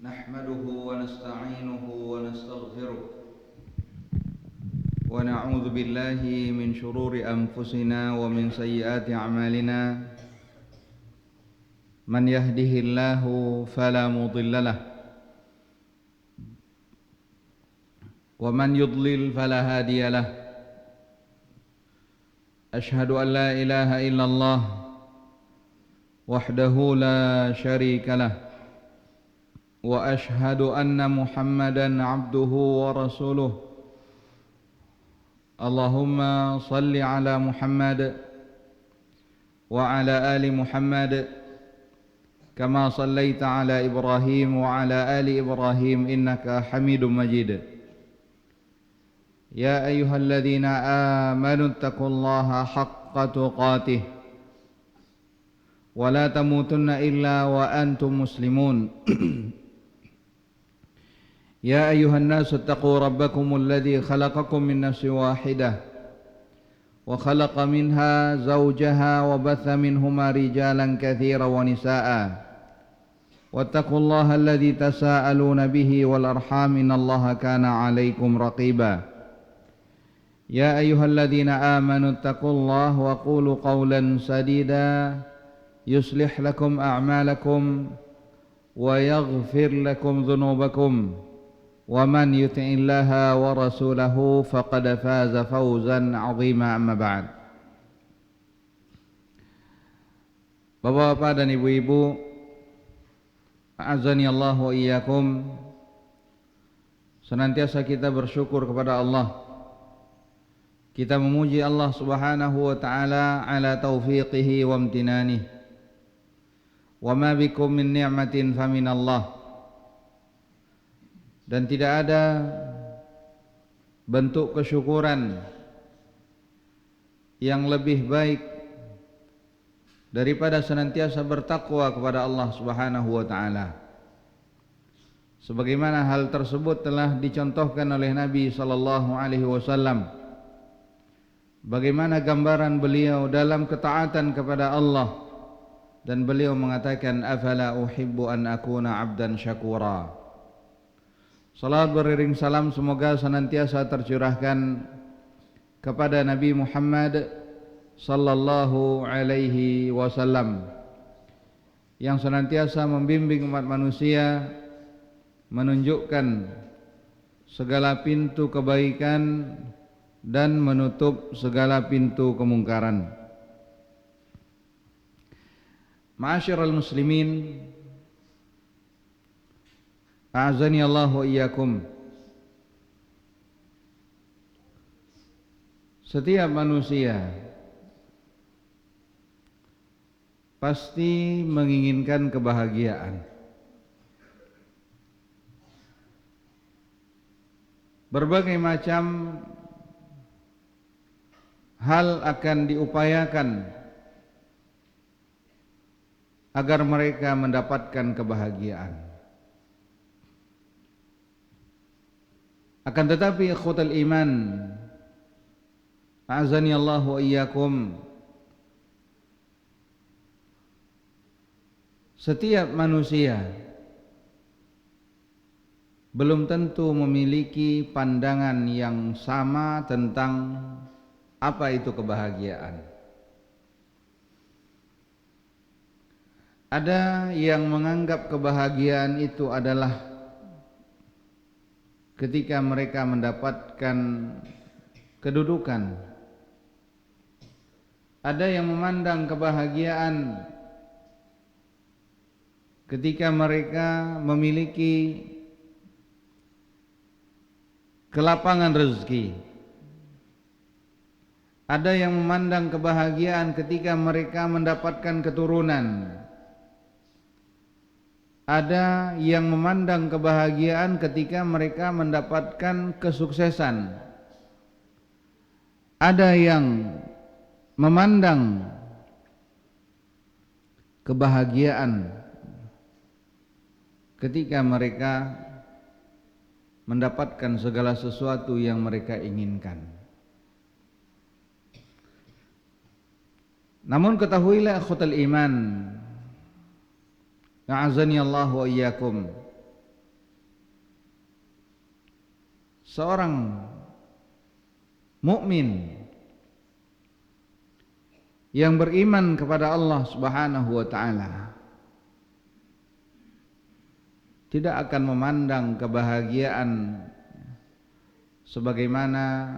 نحمده ونستعينه ونستغفره ونعوذ بالله من شرور أنفسنا ومن سيئات أعمالنا من يهده الله فلا مضل له ومن يضلل فلا هادي له أشهد أن لا إله إلا الله وحده لا شريك له وأشهد أن محمدا عبده ورسوله اللهم صل على محمد وعلى آل محمد كما صليت على إبراهيم وعلى آل إبراهيم إنك حميد مجيد يا أيها الذين آمنوا اتقوا الله حق تقاته ولا تموتن إلا وأنتم مسلمون يا أيها الناس اتقوا ربكم الذي خلقكم من نفس واحدة وخلق منها زوجها وبث منهما رجالا كثيرا ونساء واتقوا الله الذي تساءلون به والأرحام إن الله كان عليكم رقيبا يا أيها الذين آمنوا اتقوا الله وقولوا قولا سديدا يصلح لكم أعمالكم ويغفر لكم ذنوبكم ومن يطع الله ورسوله فقد فاز فوزا عظيما أما بعد. Bapak-bapak dan ibu-ibu, a'azani Allah wa iyyakum, senantiasa kita bersyukur kepada Allah. Kita memuji Allah Subhanahu wa taala ala taufiqihi wa amtinanihi. Wa ma bikum min ni'matin famin Allah. Dan tidak ada bentuk kesyukuran yang lebih baik daripada senantiasa bertakwa kepada Allah Subhanahu wa taala. Sebagaimana hal tersebut telah dicontohkan oleh Nabi sallallahu alaihi wasallam. Bagaimana gambaran beliau dalam ketaatan kepada Allah, dan beliau mengatakan afala uhibbu an akuna 'abdan syakura. Salat beriring salam semoga senantiasa tercurahkan kepada Nabi Muhammad sallallahu alaihi wasallam yang senantiasa membimbing umat manusia, menunjukkan segala pintu kebaikan dan menutup segala pintu kemungkaran. Ma'asyiral muslimin, a'azani Allah wa iyyakum. Setiap manusia pasti menginginkan kebahagiaan. Berbagai macam hal akan diupayakan agar mereka mendapatkan kebahagiaan. Akan tetapi ikhwatal iman, a'azani Allah wa iyyakum, setiap manusia belum tentu memiliki pandangan yang sama tentang apa itu kebahagiaan. Ada yang menganggap kebahagiaan itu adalah ketika mereka mendapatkan kedudukan. Ada yang memandang kebahagiaan ketika mereka memiliki kelapangan rezeki. Ada yang memandang kebahagiaan ketika mereka mendapatkan keturunan. Ada yang memandang kebahagiaan ketika mereka mendapatkan kesuksesan. Ada yang memandang kebahagiaan ketika mereka mendapatkan segala sesuatu yang mereka inginkan. Namun ketahuilah ikhwatal iman, a'azani Allah wa iyyakum, seorang mukmin yang beriman kepada Allah Subhanahu wa taala tidak akan memandang kebahagiaan sebagaimana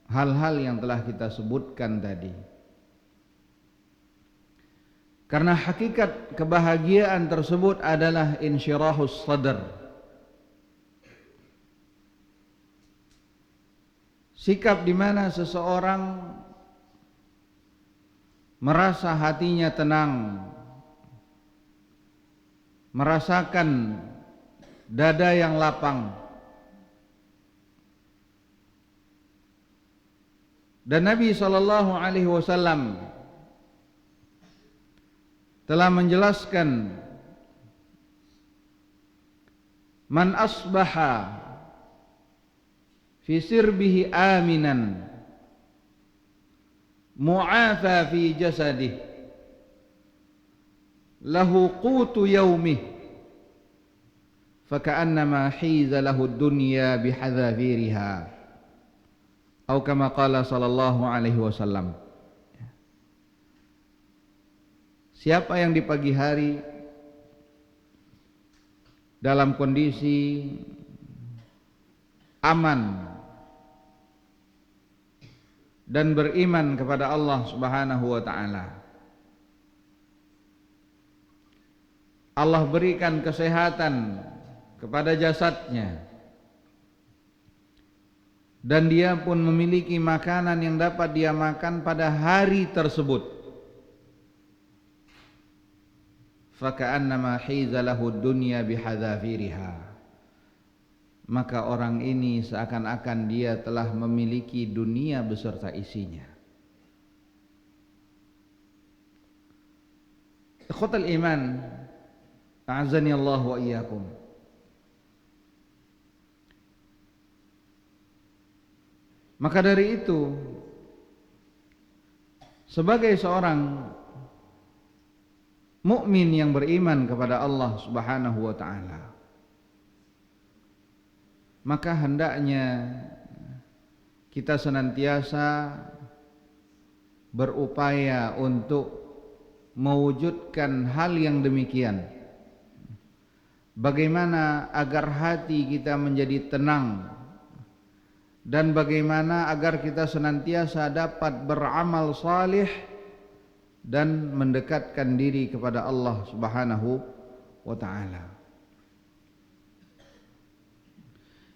hal-hal yang telah kita sebutkan tadi. Karena hakikat kebahagiaan tersebut adalah insyirahus sadr. Sikap di mana seseorang merasa hatinya tenang, merasakan dada yang lapang. Dan Nabi SAW telah menjelaskan, man asbaha fi sirbihi aminan mu'afa fi jasadih lahu qutu yaumih faka'annama hiza lahu dunya bihadzafiriha atau kama qala sallallahu alaihi wasallam. Siapa yang di pagi hari dalam kondisi aman dan beriman kepada Allah Subhanahu wa taala, Allah berikan kesehatan kepada jasadnya, dan dia pun memiliki makanan yang dapat dia makan pada hari tersebut, faka'annama hiza lahu dunya bihadzafiriha, maka orang ini seakan-akan dia telah memiliki dunia beserta isinya. Ikhwatal iman, a'azzani Allah wa iyyakum. Maka dari itu, sebagai seorang mukmin yang beriman kepada Allah Subhanahu wa taala, maka hendaknya kita senantiasa berupaya untuk mewujudkan hal yang demikian. Bagaimana agar hati kita menjadi tenang, dan bagaimana agar kita senantiasa dapat beramal salih dan mendekatkan diri kepada Allah Subhanahu wa taala.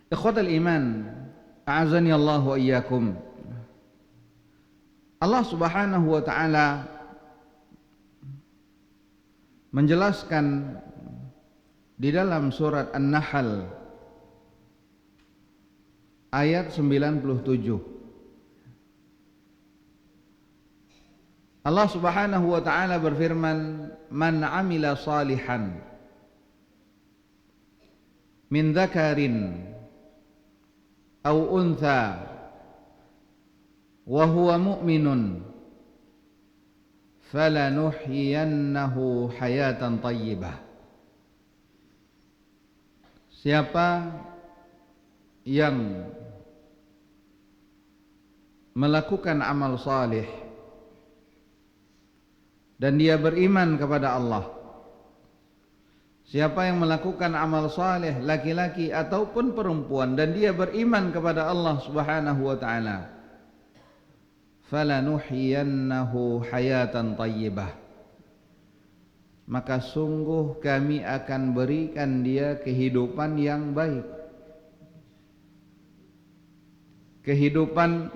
Ikhwatal iman, a'azani Allah wa iyyakum. Allah Subhanahu wa taala menjelaskan di dalam surat An-Nahl ayat 97. Allah Subhanahu wa taala berfirman, "Man 'amila salihan min dzakarin aw untha wa huwa mu'minun falanuhyiyannahu hayatan thayyibah." Siapa yang melakukan amal salih dan dia beriman kepada Allah, siapa yang melakukan amal salih laki-laki ataupun perempuan dan dia beriman kepada Allah Subhanahu wa taala, falanuhyiyannahu hayatan thayyibah, maka sungguh kami akan berikan dia kehidupan yang baik, kehidupan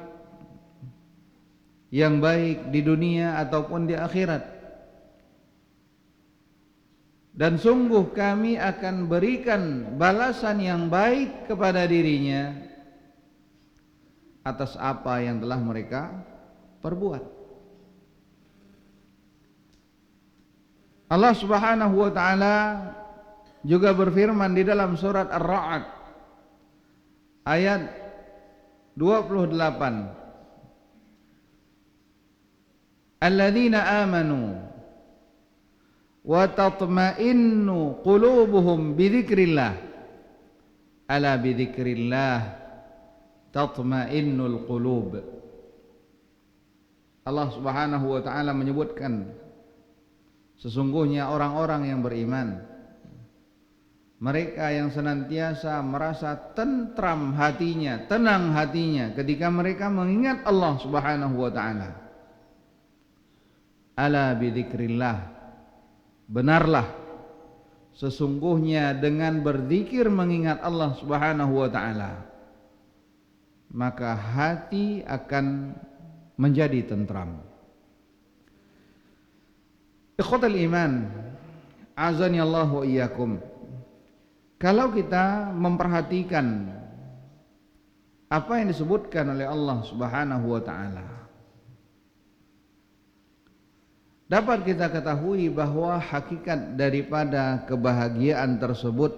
yang baik di dunia ataupun di akhirat. Dan sungguh kami akan berikan balasan yang baik kepada dirinya atas apa yang telah mereka perbuat. Allah Subhanahu wa taala juga berfirman di dalam surat Ar-Ra'd ayat 28, alladzina amanu wa tatma'innu qulubuhum bidzikrillah ala bidzikrillah tatma'innul qulub. Allah Subhanahu wa taala menyebutkan sesungguhnya orang-orang yang beriman, mereka yang senantiasa merasa tentram hatinya, tenang hatinya ketika mereka mengingat Allah Subhanahu wa taala. Ala bidzikrillah, benarlah sesungguhnya dengan berzikir mengingat Allah Subhanahu wa taala, maka hati akan menjadi tentram. Ikhwatal iman, azani Allah wa iyyakum. Kalau kita memperhatikan apa yang disebutkan oleh Allah Subhanahu wa taala, dapat kita ketahui bahwa hakikat daripada kebahagiaan tersebut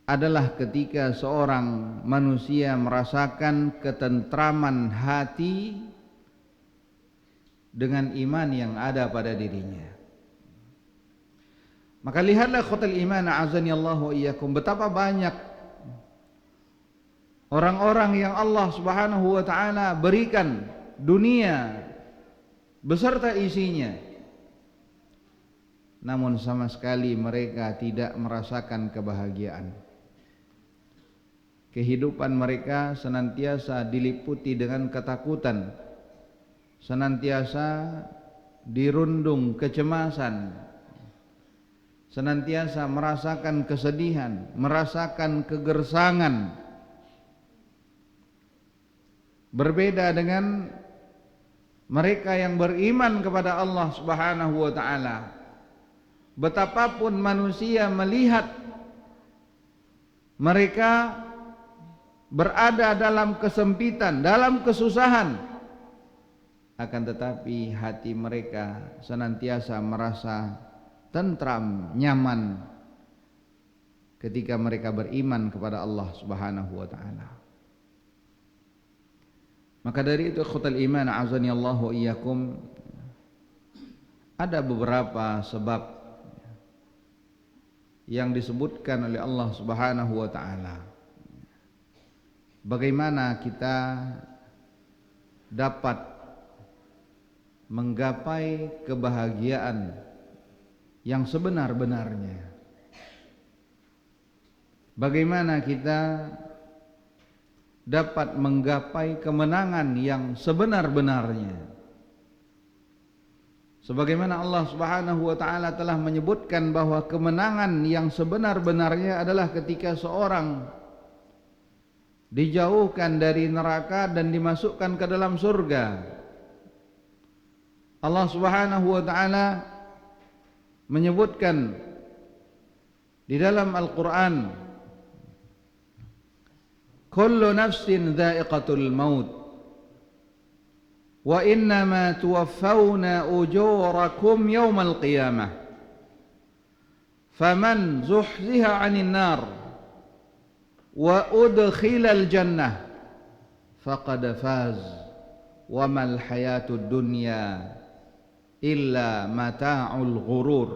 adalah ketika seorang manusia merasakan ketentraman hati dengan iman yang ada pada dirinya. Maka lihatlah khotel iman, azani Allah wa iyyakum, betapa banyak orang-orang yang Allah Subhanahu wa taala berikan dunia beserta isinya, namun sama sekali mereka tidak merasakan kebahagiaan. Kehidupan mereka senantiasa diliputi dengan ketakutan, senantiasa dirundung kecemasan, senantiasa merasakan kesedihan, merasakan kegersangan. Berbeda dengan mereka yang beriman kepada Allah Subhanahu wa taala. Betapapun manusia melihat mereka berada dalam kesempitan, dalam kesusahan, akan tetapi hati mereka senantiasa merasa tentram, nyaman ketika mereka beriman kepada Allah Subhanahu wa taala. Maka dari itu ikhwatal iman, azani Allah wa iyyakum, ada beberapa sebab yang disebutkan oleh Allah Subhanahu wa taala bagaimana kita dapat menggapai kebahagiaan yang sebenar-benarnya. Bagaimana kita dapat menggapai kemenangan yang sebenar-benarnya. Sebagaimana Allah Subhanahu wa taala telah menyebutkan bahwa kemenangan yang sebenar-benarnya adalah ketika seorang dijauhkan dari neraka dan dimasukkan ke dalam surga. Allah Subhanahu wa taala menyebutkan di dalam Al-Qur'an, kullu nafsin dha'iqatul maut wa innama tuwaffawna ujurakum yawmal qiyamah faman zuhziha 'anil nar wa udkhilal jannah faqad faz wa mal hayatud dunya illa mata'ul ghurur.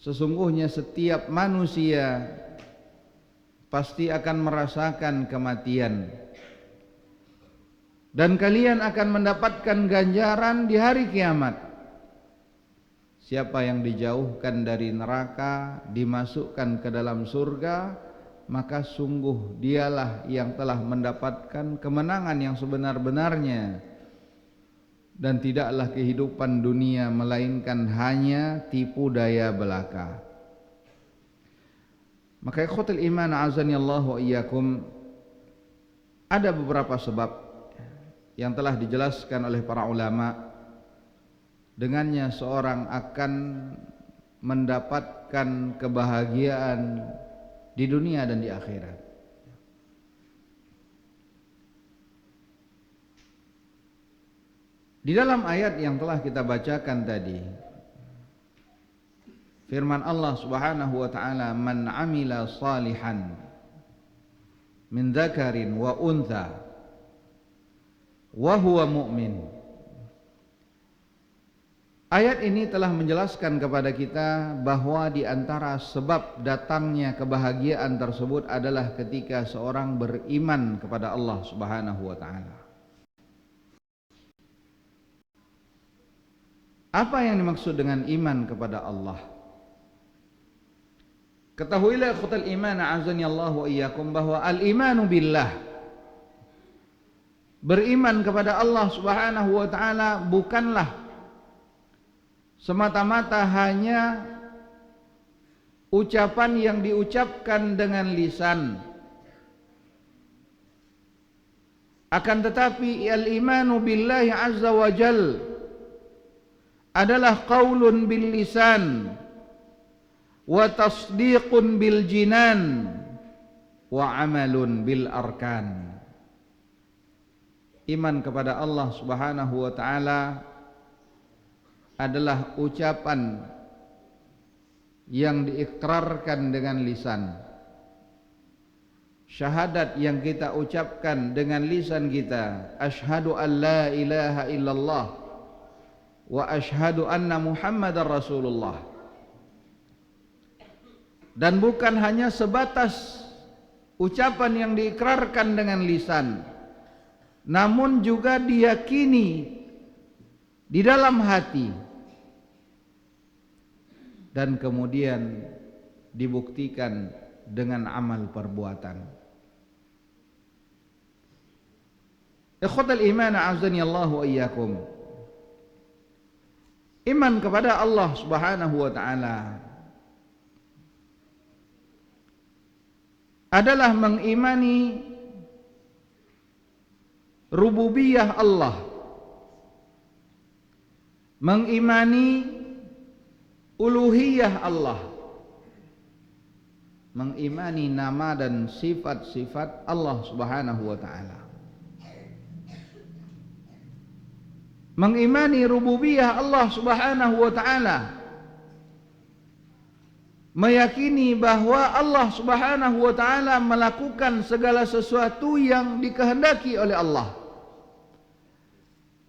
Sesungguhnya setiap manusia pasti akan merasakan kematian, dan kalian akan mendapatkan ganjaran di hari kiamat. Siapa yang dijauhkan dari neraka, dimasukkan ke dalam surga, maka sungguh dialah yang telah mendapatkan kemenangan yang sebenar-benarnya. Dan tidaklah kehidupan dunia melainkan hanya tipu daya belaka. Maka ikhwatul iman, azani Allah wa iyyakum, ada beberapa sebab yang telah dijelaskan oleh para ulama, dengannya seorang akan mendapatkan kebahagiaan di dunia dan di akhirat. Di dalam ayat yang telah kita bacakan tadi, firman Allah Subhanahu wa taala, man amila salihan min dzakarin wa untha wa huwa mu'min Ayat ini telah menjelaskan kepada kita bahwa di antara sebab datangnya kebahagiaan tersebut adalah ketika seorang beriman kepada Allah Subhanahu wa taala. Apa yang dimaksud dengan iman kepada Allah? Ketahuilah ikhwatal iman a'azani Allah wa iyyakum bahwa al-imanu billah, beriman kepada Allah Subhanahu wa taala bukanlah semata-mata hanya ucapan yang diucapkan dengan lisan, akan tetapi al-imanu billahi azza wa jal adalah qaulun bil lisan wa tasdiqun bil jinan wa amalun bil arkan. Iman kepada Allah Subhanahu wa taala adalah ucapan yang diikrarkan dengan lisan, syahadat yang kita ucapkan dengan lisan kita, asyhadu an la ilaha illallah wa asyhadu anna muhammadar rasulullah. Dan bukan hanya sebatas ucapan yang diikrarkan dengan lisan, namun juga diyakini di dalam hati dan kemudian dibuktikan dengan amal perbuatan. Ikhwatal iman a'azani Allah wa iyyakum. Iman kepada Allah Subhanahu wa taala adalah mengimani rububiyah Allah, mengimani uluhiyah Allah, mengimani nama dan sifat-sifat Allah Subhanahu wa taala, mengimani rububiyah Allah Subhanahu wa taala, meyakini bahwa Allah Subhanahu wa taala melakukan segala sesuatu yang dikehendaki oleh Allah,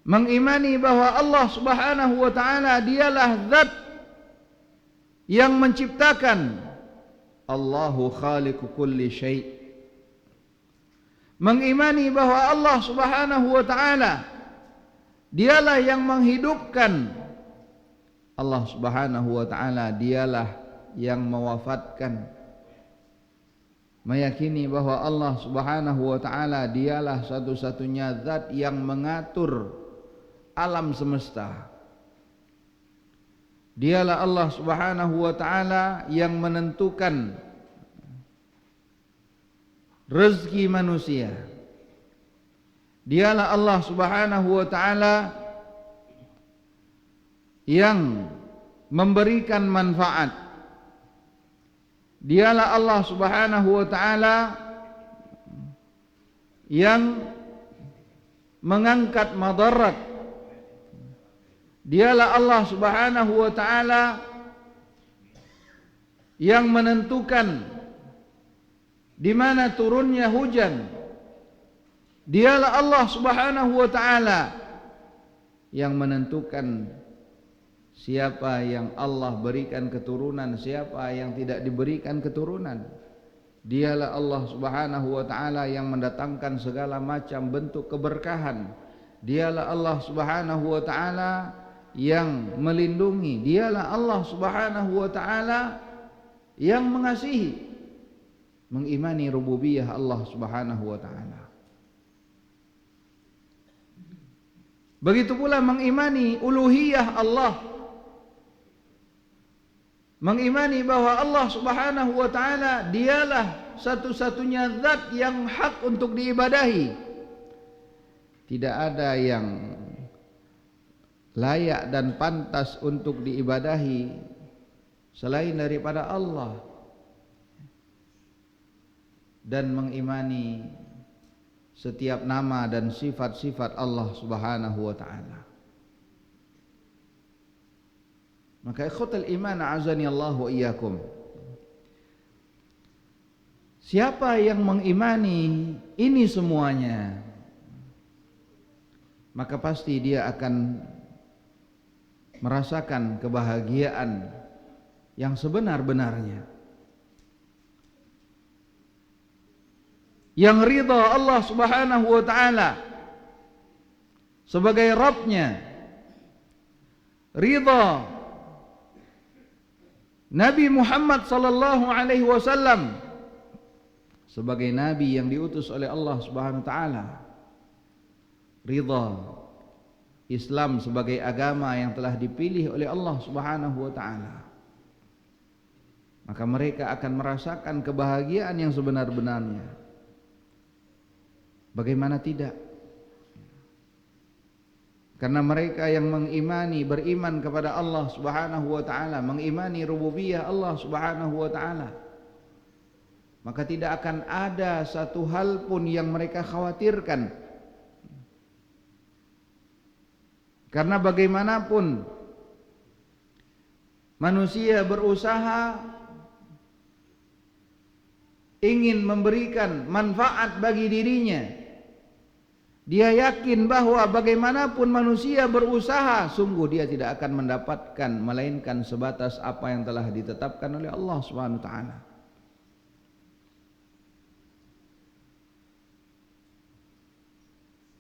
mengimani bahwa Allah Subhanahu wa taala dialah zat yang menciptakan, Allahu khaliqu kulli syai', mengimani bahwa Allah Subhanahu wa taala dialah yang menghidupkan, Allah Subhanahu wa taala dialah yang mewafatkan, meyakini bahwa Allah Subhanahu wa taala dialah satu-satunya zat yang mengatur alam semesta. Dialah Allah Subhanahu wa taala yang menentukan rezeki manusia. Dialah Allah Subhanahu wa taala yang memberikan manfaat. Dialah Allah Subhanahu wa taala yang mengangkat madarat. Dialah Allah Subhanahu wa taala yang menentukan di mana turunnya hujan. Dialah Allah Subhanahu wa taala yang menentukan siapa yang Allah berikan keturunan, siapa yang tidak diberikan keturunan. Dialah Allah Subhanahu wa taala yang mendatangkan segala macam bentuk keberkahan. Dialah Allah Subhanahu wa taala yang melindungi. Dialah Allah Subhanahu wa taala yang mengasihi. Mengimani rububiyah Allah Subhanahu wa taala. Begitu pula mengimani uluhiyah Allah, mengimani bahwa Allah Subhanahu wa taala dialah satu-satunya zat yang hak untuk diibadahi. Tidak ada yang layak dan pantas untuk diibadahi selain daripada Allah, dan mengimani setiap nama dan sifat-sifat Allah Subhanahu wa taala. Maka ikhwatal iman a'azani Allah wa iyyakum, siapa yang mengimani ini semuanya, maka pasti dia akan merasakan kebahagiaan yang sebenar-benarnya, yang ridha Allah Subhanahu wa taala sebagai Rabbnya, ridha Nabi Muhammad sallallahu alaihi wasallam sebagai nabi yang diutus oleh Allah Subhanahu wa taala, ridha Islam sebagai agama yang telah dipilih oleh Allah Subhanahu wa taala, maka mereka akan merasakan kebahagiaan yang sebenar-benarnya. Bagaimana tidak? Karena mereka yang mengimani, beriman kepada Allah Subhanahu wa taala, mengimani rububiyah Allah Subhanahu wa taala, maka tidak akan ada satu hal pun yang mereka khawatirkan. Karena bagaimanapun manusia berusaha ingin memberikan manfaat bagi dirinya, dia yakin bahwa bagaimanapun manusia berusaha, sungguh dia tidak akan mendapatkan melainkan sebatas apa yang telah ditetapkan oleh Allah Subhanahu wa taala.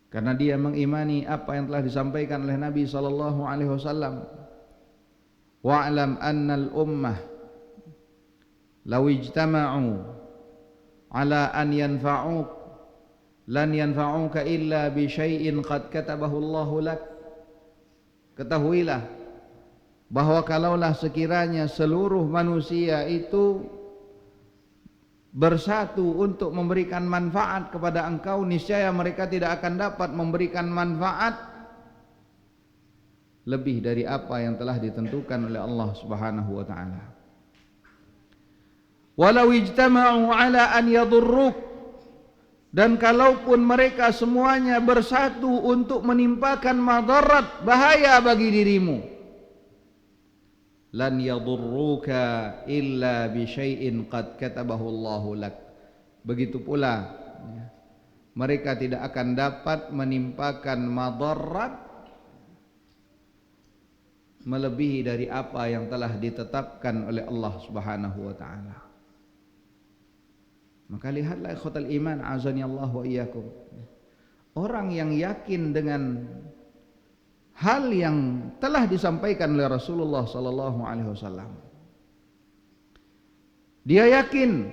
Karena dia mengimani apa yang telah disampaikan oleh Nabi sallallahu alaihi wasallam, wa'lam annal ummah law ijtama'u ala an yanfa'uk lan yanfa'uka illa bi syai'in qad katabahu Allahu lak. Ketahuilah bahwa kalaulah sekiranya seluruh manusia itu bersatu untuk memberikan manfaat kepada engkau, niscaya mereka tidak akan dapat memberikan manfaat lebih dari apa yang telah ditentukan oleh Allah Subhanahu wa taala. Walau ijtama'u ala an yadurruk, dan kalaupun mereka semuanya bersatu untuk menimpakan madarat, bahaya bagi dirimu, lan yadurruka illa bi syai'in qad katabahu Allahu lak. Begitu pula mereka tidak akan dapat menimpakan madarat melebihi dari apa yang telah ditetapkan oleh Allah Subhanahu wa taala. Maka lihatlah ikhwatal iman, azani Allah wa iyyakum, orang yang yakin dengan hal yang telah disampaikan oleh Rasulullah sallallahu alaihi wasallam. Dia yakin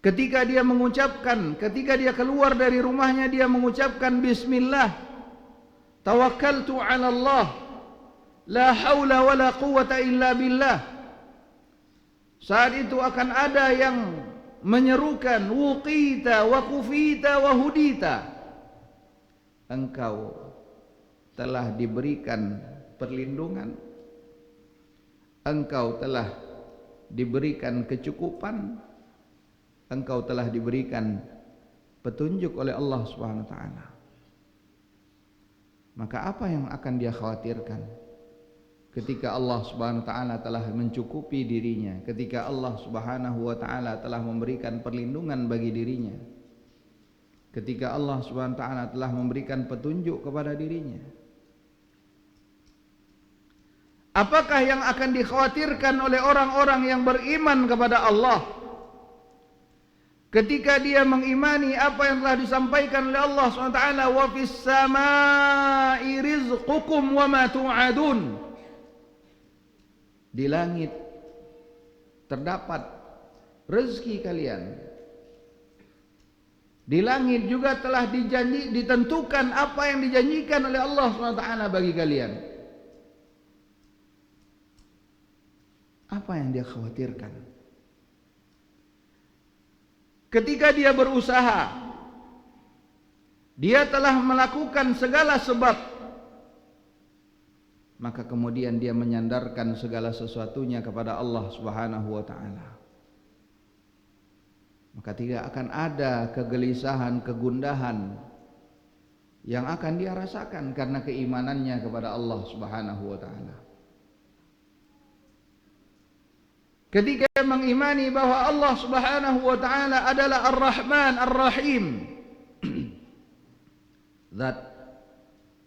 ketika dia mengucapkan, ketika dia keluar dari rumahnya, dia mengucapkan bismillah, tawakkaltu 'ala Allah, la haula wala quwwata illa billah. Saat itu akan ada yang menyerukan, wuqita wa kufita wa hudita, engkau telah diberikan perlindungan, engkau telah diberikan kecukupan, engkau telah diberikan petunjuk oleh Allah Subhanahu wa taala. Maka apa yang akan dia khawatirkan ketika Allah Subhanahu wa taala telah mencukupi dirinya, ketika Allah Subhanahu wa taala telah memberikan perlindungan bagi dirinya, ketika Allah Subhanahu wa taala telah memberikan petunjuk kepada dirinya? Apakah yang akan dikhawatirkan oleh orang-orang yang beriman kepada Allah ketika dia mengimani apa yang telah disampaikan oleh Allah SWT, wa fis samai rizqukum wa ma tu'adun, di langit terdapat rezeki kalian, di langit juga telah ditentukan apa yang dijanjikan oleh Allah SWT bagi kalian. Apa yang dia khawatirkan? Ketika dia berusaha, dia telah melakukan segala sebab, maka kemudian dia menyandarkan segala sesuatunya kepada Allah Subhanahu wa taala. Maka tidak akan ada kegelisahan, kegundahan yang akan dia rasakan karena keimanannya kepada Allah Subhanahu wa taala. Ketika mengimani bahwa Allah Subhanahu wa taala adalah Ar-Rahman Ar-Rahim, zat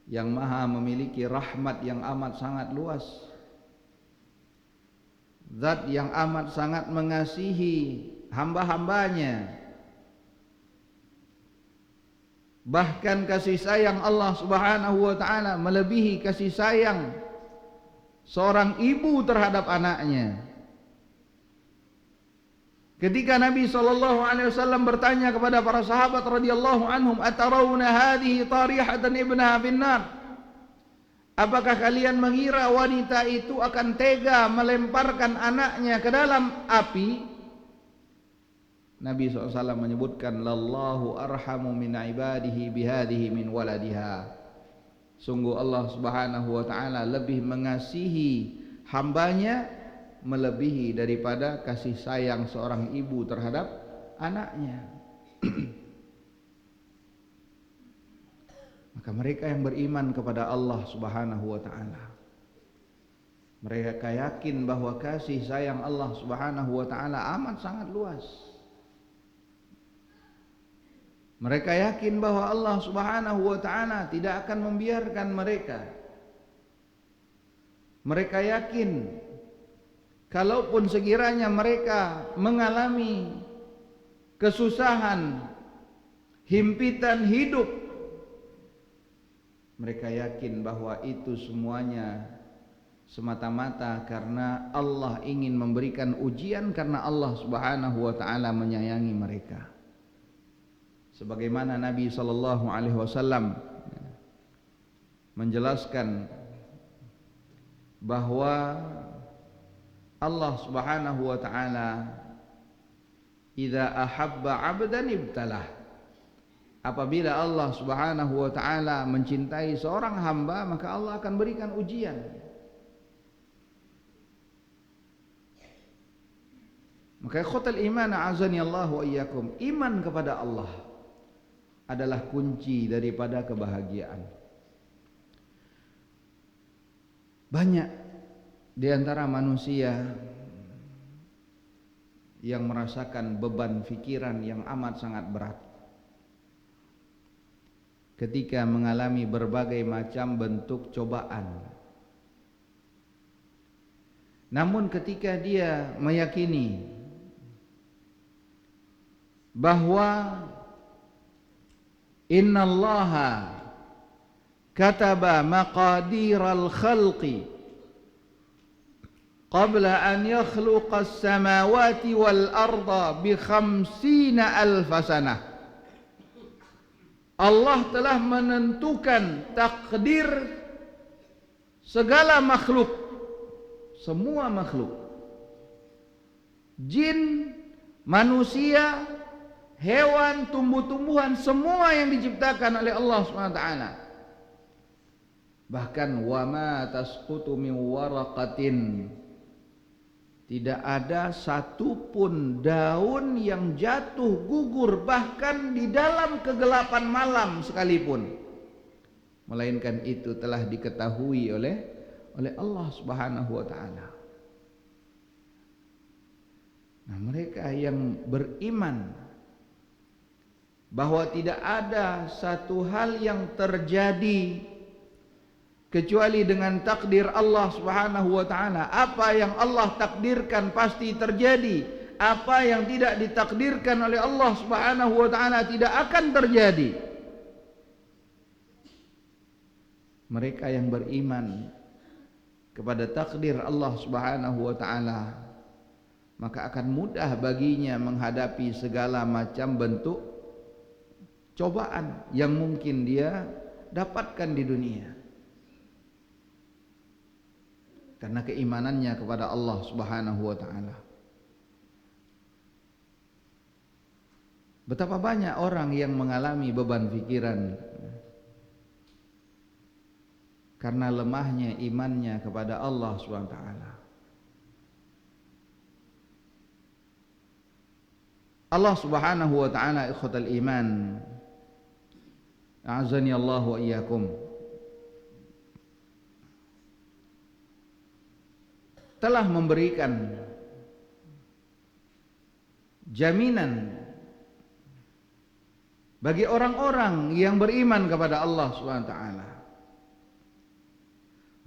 yang maha memiliki rahmat yang amat sangat luas, zat yang amat sangat mengasihi hamba-hambanya. Bahkan kasih sayang Allah Subhanahu wa taala melebihi kasih sayang seorang ibu terhadap anaknya. Ketika Nabi SAW bertanya kepada para sahabat radhiyallahu anhum, "Atarawna hadhihi tarihatan ibnaha finnar?" Apakah kalian mengira wanita itu akan tega melemparkan anaknya ke dalam api? Nabi SAW menyebutkan, "Lallahu arhamu min ibadihi bihadihi min waladiha." Sungguh Allah Subhanahu wa taala lebih mengasihi hambanya melebihi daripada kasih sayang seorang ibu terhadap anaknya. Maka mereka yang beriman kepada Allah Subhanahu wa taala, mereka yakin bahwa kasih sayang Allah Subhanahu wa taala amat sangat luas. Mereka yakin bahwa Allah Subhanahu wa taala tidak akan membiarkan mereka. Mereka yakin kalaupun sekiranya mereka mengalami kesusahan, himpitan hidup, mereka yakin bahwa itu semuanya semata-mata karena Allah ingin memberikan ujian, karena Allah Subhanahu wa taala menyayangi mereka. Sebagaimana Nabi sallallahu alaihi wasallam menjelaskan bahwa Allah Subhanahu wa taala idza ahabba 'abdan ibtalah. Apabila Allah Subhanahu wa taala mencintai seorang hamba, maka Allah akan berikan ujian. Maka ikhwatal iman a'azani Allah wa iyyakum, iman kepada Allah adalah kunci daripada kebahagiaan. Banyak di antara manusia yang merasakan beban fikiran yang amat sangat berat ketika mengalami berbagai macam bentuk cobaan. Namun ketika dia meyakini bahwa innallaha kataba maqadiral khalqi qabla an yakhluqa as-samawati wal arda bi 50 alf sanah. Allah telah menentukan takdir segala makhluk, semua makhluk, jin, manusia, hewan, tumbuh-tumbuhan, semua yang diciptakan oleh Allah SWT. Bahkan wa ma tasqutu min waraqatin, tidak ada satupun daun yang jatuh gugur bahkan di dalam kegelapan malam sekalipun, melainkan itu telah diketahui oleh Allah Subhanahu wa taala. Nah, mereka yang beriman bahwa tidak ada satu hal yang terjadi kecuali dengan takdir Allah Subhanahu wa taala. Apa yang Allah takdirkan pasti terjadi. Apa yang tidak ditakdirkan oleh Allah Subhanahu wa taala tidak akan terjadi. Mereka yang beriman kepada takdir Allah Subhanahu wa taala, maka akan mudah baginya menghadapi segala macam bentuk cobaan yang mungkin dia dapatkan di dunia, karena keimanannya kepada Allah Subhanahu wa taala. Betapa banyak orang yang mengalami beban pikiran karena lemahnya imannya kepada Allah Subhanahu wa taala. Allah Subhanahu wa taala, ikhwatal iman, a'azani Allah wa iyyakum, telah memberikan jaminan bagi orang-orang yang beriman kepada Allah Subhanahu wa taala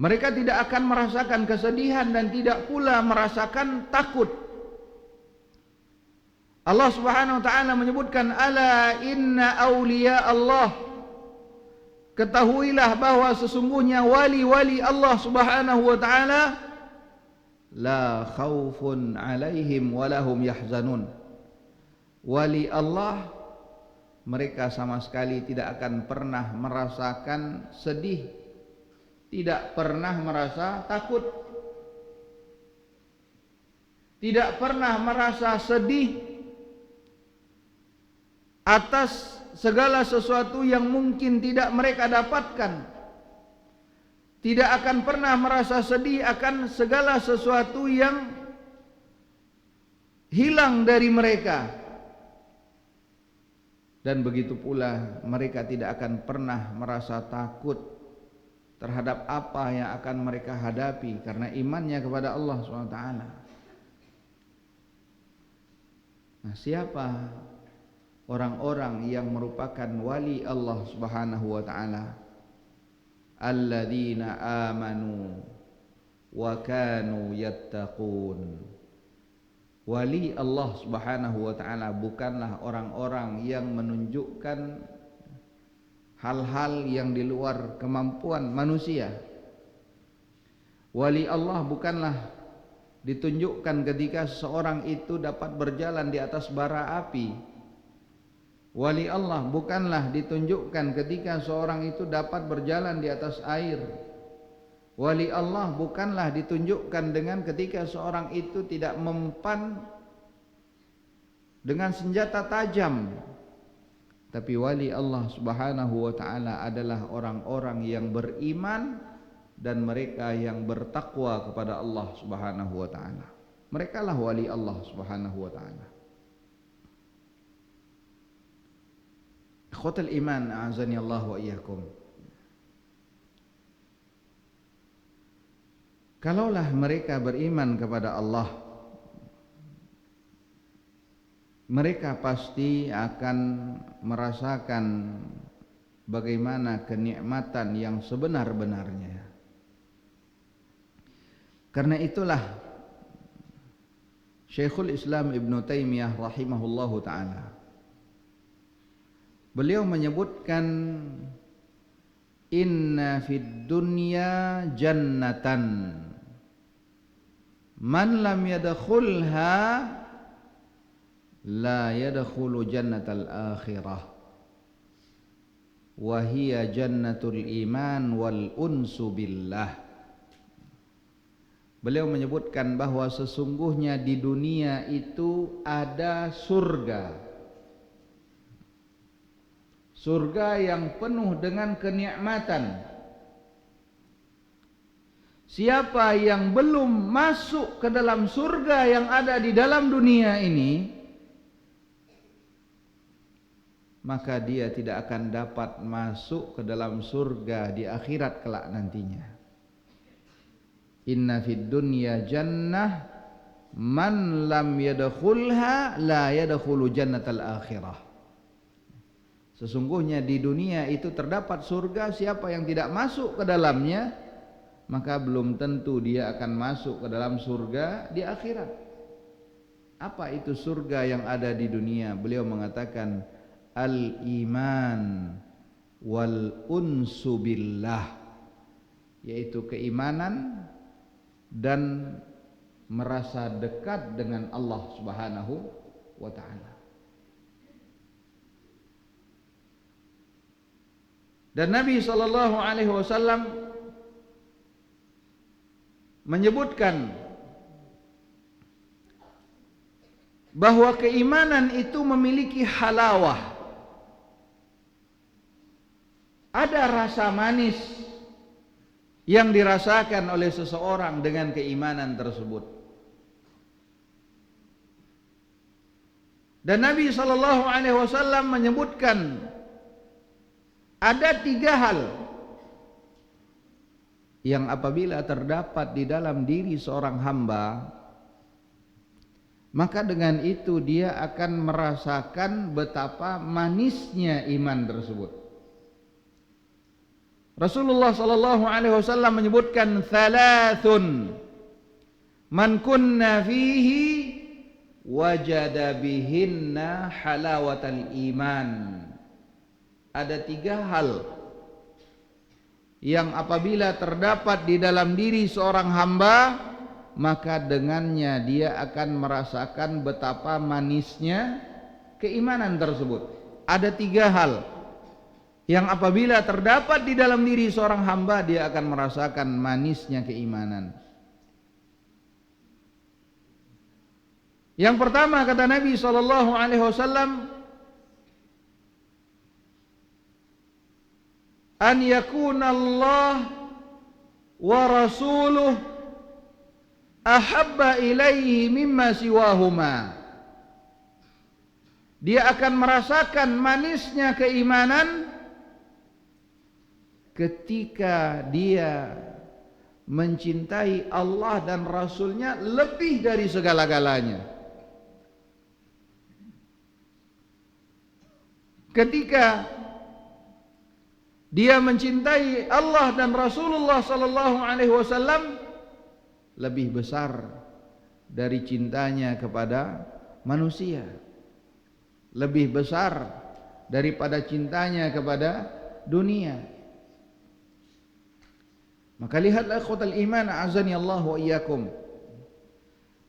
Mereka tidak akan merasakan kesedihan dan tidak pula merasakan takut. Allah Subhanahu wa taala menyebutkan, ala inna awliya Allah, ketahuilah bahwa sesungguhnya wali-wali Allah Subhanahu wa taala la khaufun alaihim walahum yahzanun. Wali Allah, mereka sama sekali tidak akan pernah merasakan sedih, tidak pernah merasa takut, tidak pernah merasa sedih atas segala sesuatu yang mungkin tidak mereka dapatkan, tidak akan pernah merasa sedih akan segala sesuatu yang hilang dari mereka. Dan begitu pula mereka tidak akan pernah merasa takut terhadap apa yang akan mereka hadapi karena imannya kepada Allah SWT. Nah, siapa orang-orang yang merupakan wali Allah Subhanahu wa taala? Alladzina amanu wa kanu yattaqun. Wali Allah Subhanahu wa taala bukanlah orang-orang yang menunjukkan hal-hal yang di luar kemampuan manusia. Wali Allah bukanlah ditunjukkan ketika seseorang itu dapat berjalan di atas bara api. Wali Allah bukanlah ditunjukkan ketika seorang itu dapat berjalan di atas air. Wali Allah bukanlah ditunjukkan dengan ketika seorang itu tidak mempan dengan senjata tajam. Tapi wali Allah Subhanahu wa taala adalah orang-orang yang beriman dan mereka yang bertakwa kepada Allah Subhanahu wa taala. Mereka lah wali Allah Subhanahu wa taala. Ikhwatul iman, a'azani Allah wa iyyakum. Kalaulah mereka beriman kepada Allah, mereka pasti akan merasakan bagaimana kenikmatan yang sebenar-benarnya. Karena itulah Syekhul Islam Ibn Taimiyah rahimahullahu ta'ala, beliau menyebutkan, inna fid dunya jannatan man lam yadkhulha la yadkhulu jannatal akhirah wa hiya jannatul iman wal unsu billah. Beliau menyebutkan bahwa sesungguhnya di dunia itu ada surga. Surga yang penuh dengan kenikmatan. Siapa yang belum masuk ke dalam surga yang ada di dalam dunia ini, maka dia tidak akan dapat masuk ke dalam surga di akhirat kelak nantinya. Inna fid dunya jannah man lam yadkhulha la yadkhulu jannatal akhirah. Sesungguhnya di dunia itu terdapat surga, siapa yang tidak masuk ke dalamnya maka belum tentu dia akan masuk ke dalam surga di akhirat. Apa itu surga yang ada di dunia? Beliau mengatakan al-iman wal unsu billah, yaitu keimanan dan merasa dekat dengan Allah Subhanahu wa ta'ala. Dan Nabi SAW menyebutkan bahwa keimanan itu memiliki halawah, ada rasa manis yang dirasakan oleh seseorang dengan keimanan tersebut. Dan Nabi SAW menyebutkan ada 3 hal yang apabila terdapat di dalam diri seorang hamba, maka dengan itu dia akan merasakan betapa manisnya iman tersebut. Rasulullah sallallahu alaihi wasallam menyebutkan thalathun man kunna fihi wajada bihinna halawatal iman. Ada 3 hal yang apabila terdapat di dalam diri seorang hamba, maka dengannya dia akan merasakan betapa manisnya keimanan tersebut. Ada 3 hal yang apabila terdapat di dalam diri seorang hamba, dia akan merasakan manisnya keimanan. Yang pertama, kata Nabi SAW, an yakuna Allah wa rasuluh ahabba ilaihi mimma siwahuma. Dia akan merasakan manisnya keimanan ketika dia mencintai Allah dan Rasulnya lebih dari segala-galanya. Ketika dia mencintai Allah dan Rasulullah sallallahu alaihi wasallam lebih besar dari cintanya kepada manusia, lebih besar daripada cintanya kepada dunia. Maka lihatlah ikhwatal iman, azani Allah wa iyyakum,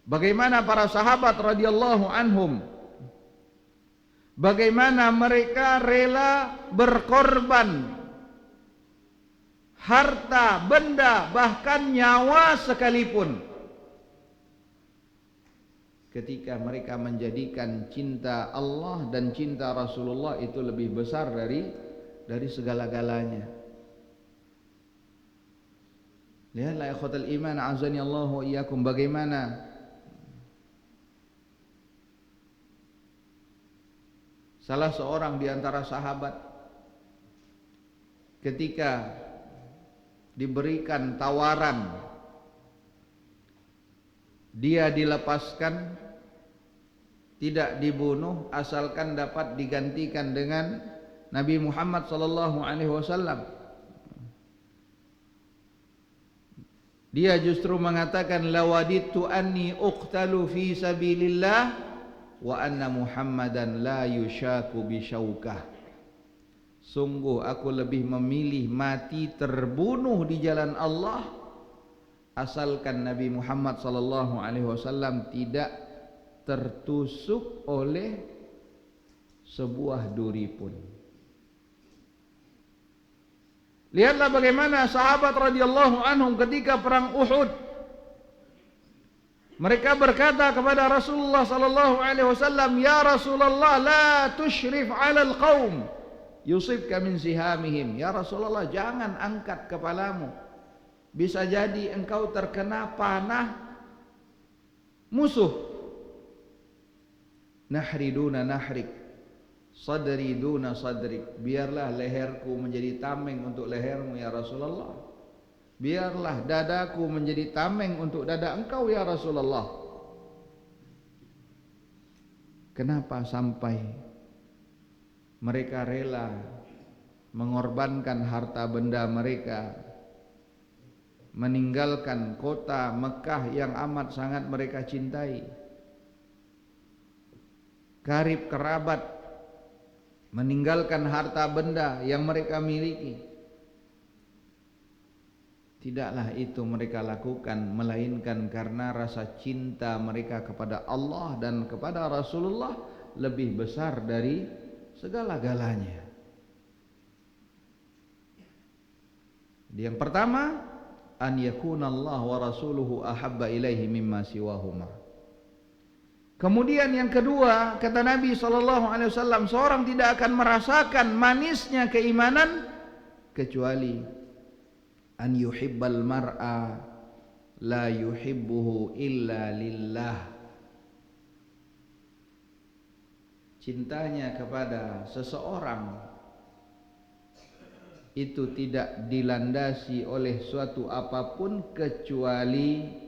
bagaimana para sahabat radhiyallahu anhum, bagaimana mereka rela berkorban harta, benda, bahkan nyawa sekalipun ketika mereka menjadikan cinta Allah dan cinta Rasulullah itu lebih besar dari segala-galanya. Lihatlah ikhwatal iman, azani Allah wa iyyakum, bagaimana salah seorang di antara sahabat ketika diberikan tawaran dia dilepaskan, tidak dibunuh asalkan dapat digantikan dengan Nabi Muhammad sallallahu alaihi wasallam, dia justru mengatakan lawaditu anni uqtalu fi sabilillah wa anna Muhammadan la yushaku bisyaukah. Sungguh aku lebih memilih mati terbunuh di jalan Allah asalkan Nabi Muhammad sallallahu alaihi wasallam tidak tertusuk oleh sebuah duri pun. Lihatlah bagaimana sahabat radhiyallahu anhum ketika perang Uhud, mereka berkata kepada Rasulullah sallallahu alaihi wasallam, ya Rasulullah, la tushrif 'alal qaum yusibka min sihamihim. Ya Rasulullah, jangan angkat kepalamu, bisa jadi engkau terkena panah musuh. Nahri duna nahrik, sadri duna sadrik. Biarlah leherku menjadi tameng untuk lehermu ya Rasulullah, biarlah dadaku menjadi tameng untuk dada engkau ya Rasulullah. Kenapa sampai mereka rela mengorbankan harta benda mereka, meninggalkan kota Mekah yang amat sangat mereka cintai, karib kerabat, meninggalkan harta benda yang mereka miliki? Tidaklah itu mereka lakukan melainkan karena rasa cinta mereka kepada Allah dan kepada Rasulullah lebih besar dari segala-galanya. Yang pertama, an yakuna Allah wa rasuluhu ahabba ilaihi mimma siwahuma. Kemudian yang kedua, kata Nabi SAW, seorang tidak akan merasakan manisnya keimanan kecuali an yuhibbal mar'a la yuhibbuhu illa lillah. Cintanya kepada seseorang itu tidak dilandasi oleh suatu apapun kecuali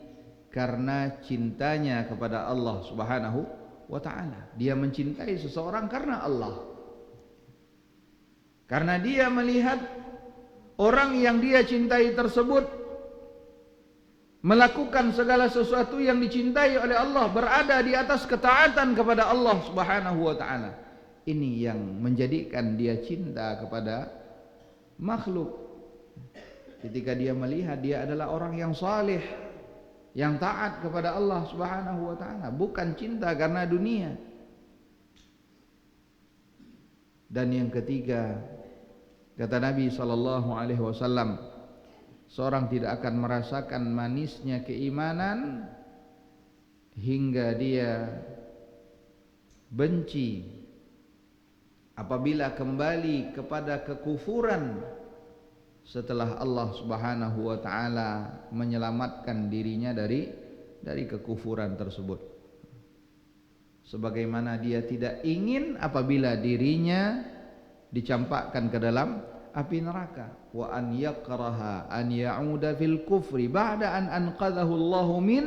karena cintanya kepada Allah Subhanahu wa ta'ala. Dia mencintai seseorang karena Allah, karena dia melihat orang yang dia cintai tersebut melakukan segala sesuatu yang dicintai oleh Allah, berada di atas ketaatan kepada Allah Subhanahu wa taala. Ini yang menjadikan dia cinta kepada makhluk. Ketika dia melihat dia adalah orang yang saleh, yang taat kepada Allah Subhanahu wa taala, bukan cinta karena dunia. Dan yang ketiga, kata Nabi sallallahu alaihi wasallam, seorang tidak akan merasakan manisnya keimanan hingga dia benci apabila kembali kepada kekufuran setelah Allah Subhanahu wa taala menyelamatkan dirinya dari kekufuran tersebut. Sebagaimana dia tidak ingin apabila dirinya dicampakkan ke dalam api neraka. Wa an yakraha an ya'uda fil kufri ba'da an anqadhahu Allahu min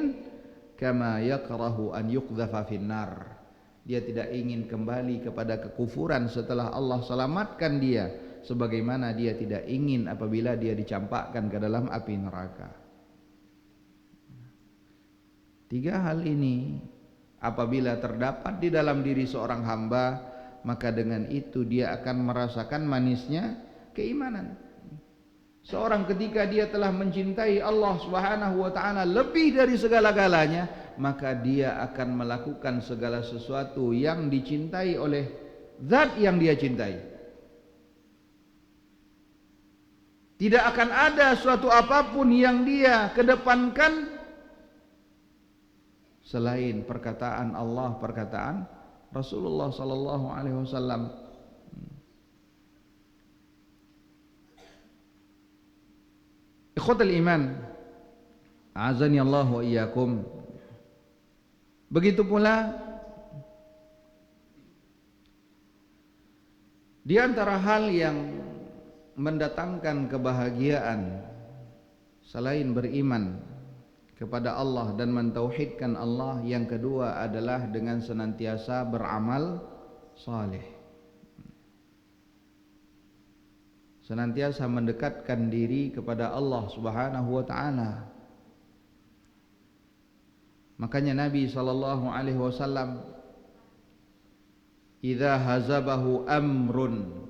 kama yakrahu an yuqdhafa fin nar. Dia tidak ingin kembali kepada kekufuran setelah Allah selamatkan dia, sebagaimana dia tidak ingin apabila dia dicampakkan ke dalam api neraka. Tiga hal ini apabila terdapat di dalam diri seorang hamba, maka dengan itu dia akan merasakan manisnya keimanan. Seorang ketika dia telah mencintai Allah Subhanahu wa taala lebih dari segala-galanya, maka dia akan melakukan segala sesuatu yang dicintai oleh zat yang dia cintai. Tidak akan ada suatu apapun yang dia kedepankan selain perkataan Allah, perkataan Rasulullah sallallahu alaihi wasallam. Ikhwatul iman, azani Allah wa iyyakum. Begitu pula di antara hal yang mendatangkan kebahagiaan selain beriman kepada Allah dan mentauhidkan Allah, yang kedua adalah dengan senantiasa beramal saleh. Senantiasa mendekatkan diri kepada Allah Subhanahu wa taala. Makanya Nabi sallallahu alaihi wasallam, idza hazabahu amrun,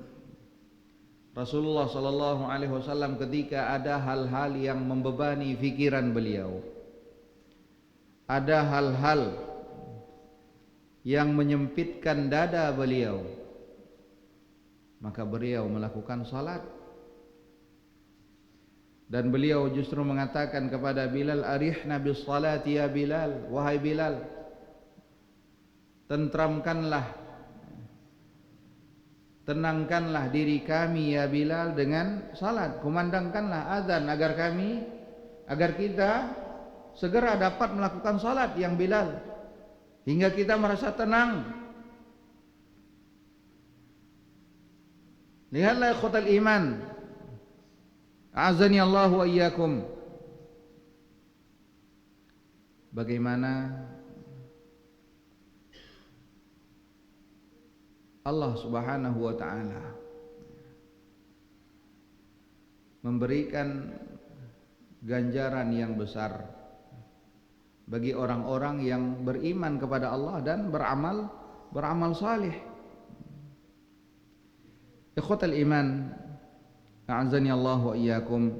Rasulullah sallallahu alaihi wasallam ketika ada hal-hal yang membebani pikiran beliau, ada hal-hal yang menyempitkan dada beliau, maka beliau melakukan salat. Dan beliau justru mengatakan kepada Bilal, arihna bis salati ya Bilal, wahai Bilal, tentramkanlah, tenangkanlah diri kami ya Bilal dengan salat. Kumandangkanlah azan agar kita segera dapat melakukan salat yang Bilal, hingga kita merasa tenang. Lihatlah ikhwatal iman, azani Allah wa iyyakum, bagaimana Allah Subhanahu wa taala memberikan ganjaran yang besar bagi orang-orang yang beriman kepada Allah dan beramal saleh. Ikhwatal iman, a'azzani Allah wa iyyakum.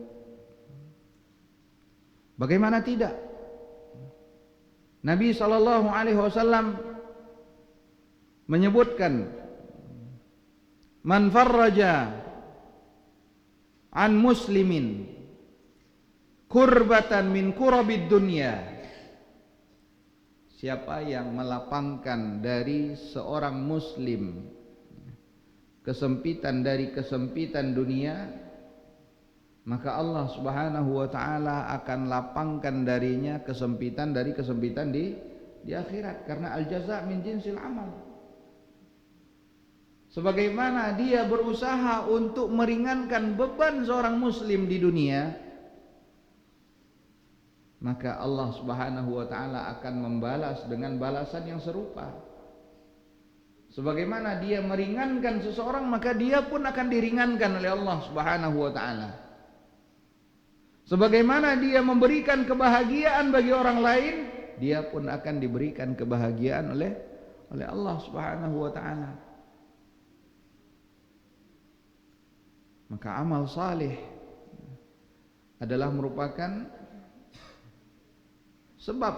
Bagaimana tidak? Nabi sallallahu alaihi wasallam menyebutkan, man farraja an muslimin kurbatan min kurabid dunya, siapa yang melapangkan dari seorang muslim kesempitan dari kesempitan dunia, maka Allah Subhanahu wa taala akan lapangkan darinya kesempitan dari kesempitan di akhirat, karena al jaza min jinsil amal. Sebagaimana dia berusaha untuk meringankan beban seorang muslim di dunia, maka Allah Subhanahu wa taala akan membalas dengan balasan yang serupa. Sebagaimana dia meringankan seseorang, maka dia pun akan diringankan oleh Allah Subhanahu wa taala. Sebagaimana dia memberikan kebahagiaan bagi orang lain, dia pun akan diberikan kebahagiaan oleh Allah Subhanahu wa taala. Maka amal saleh adalah merupakan sebab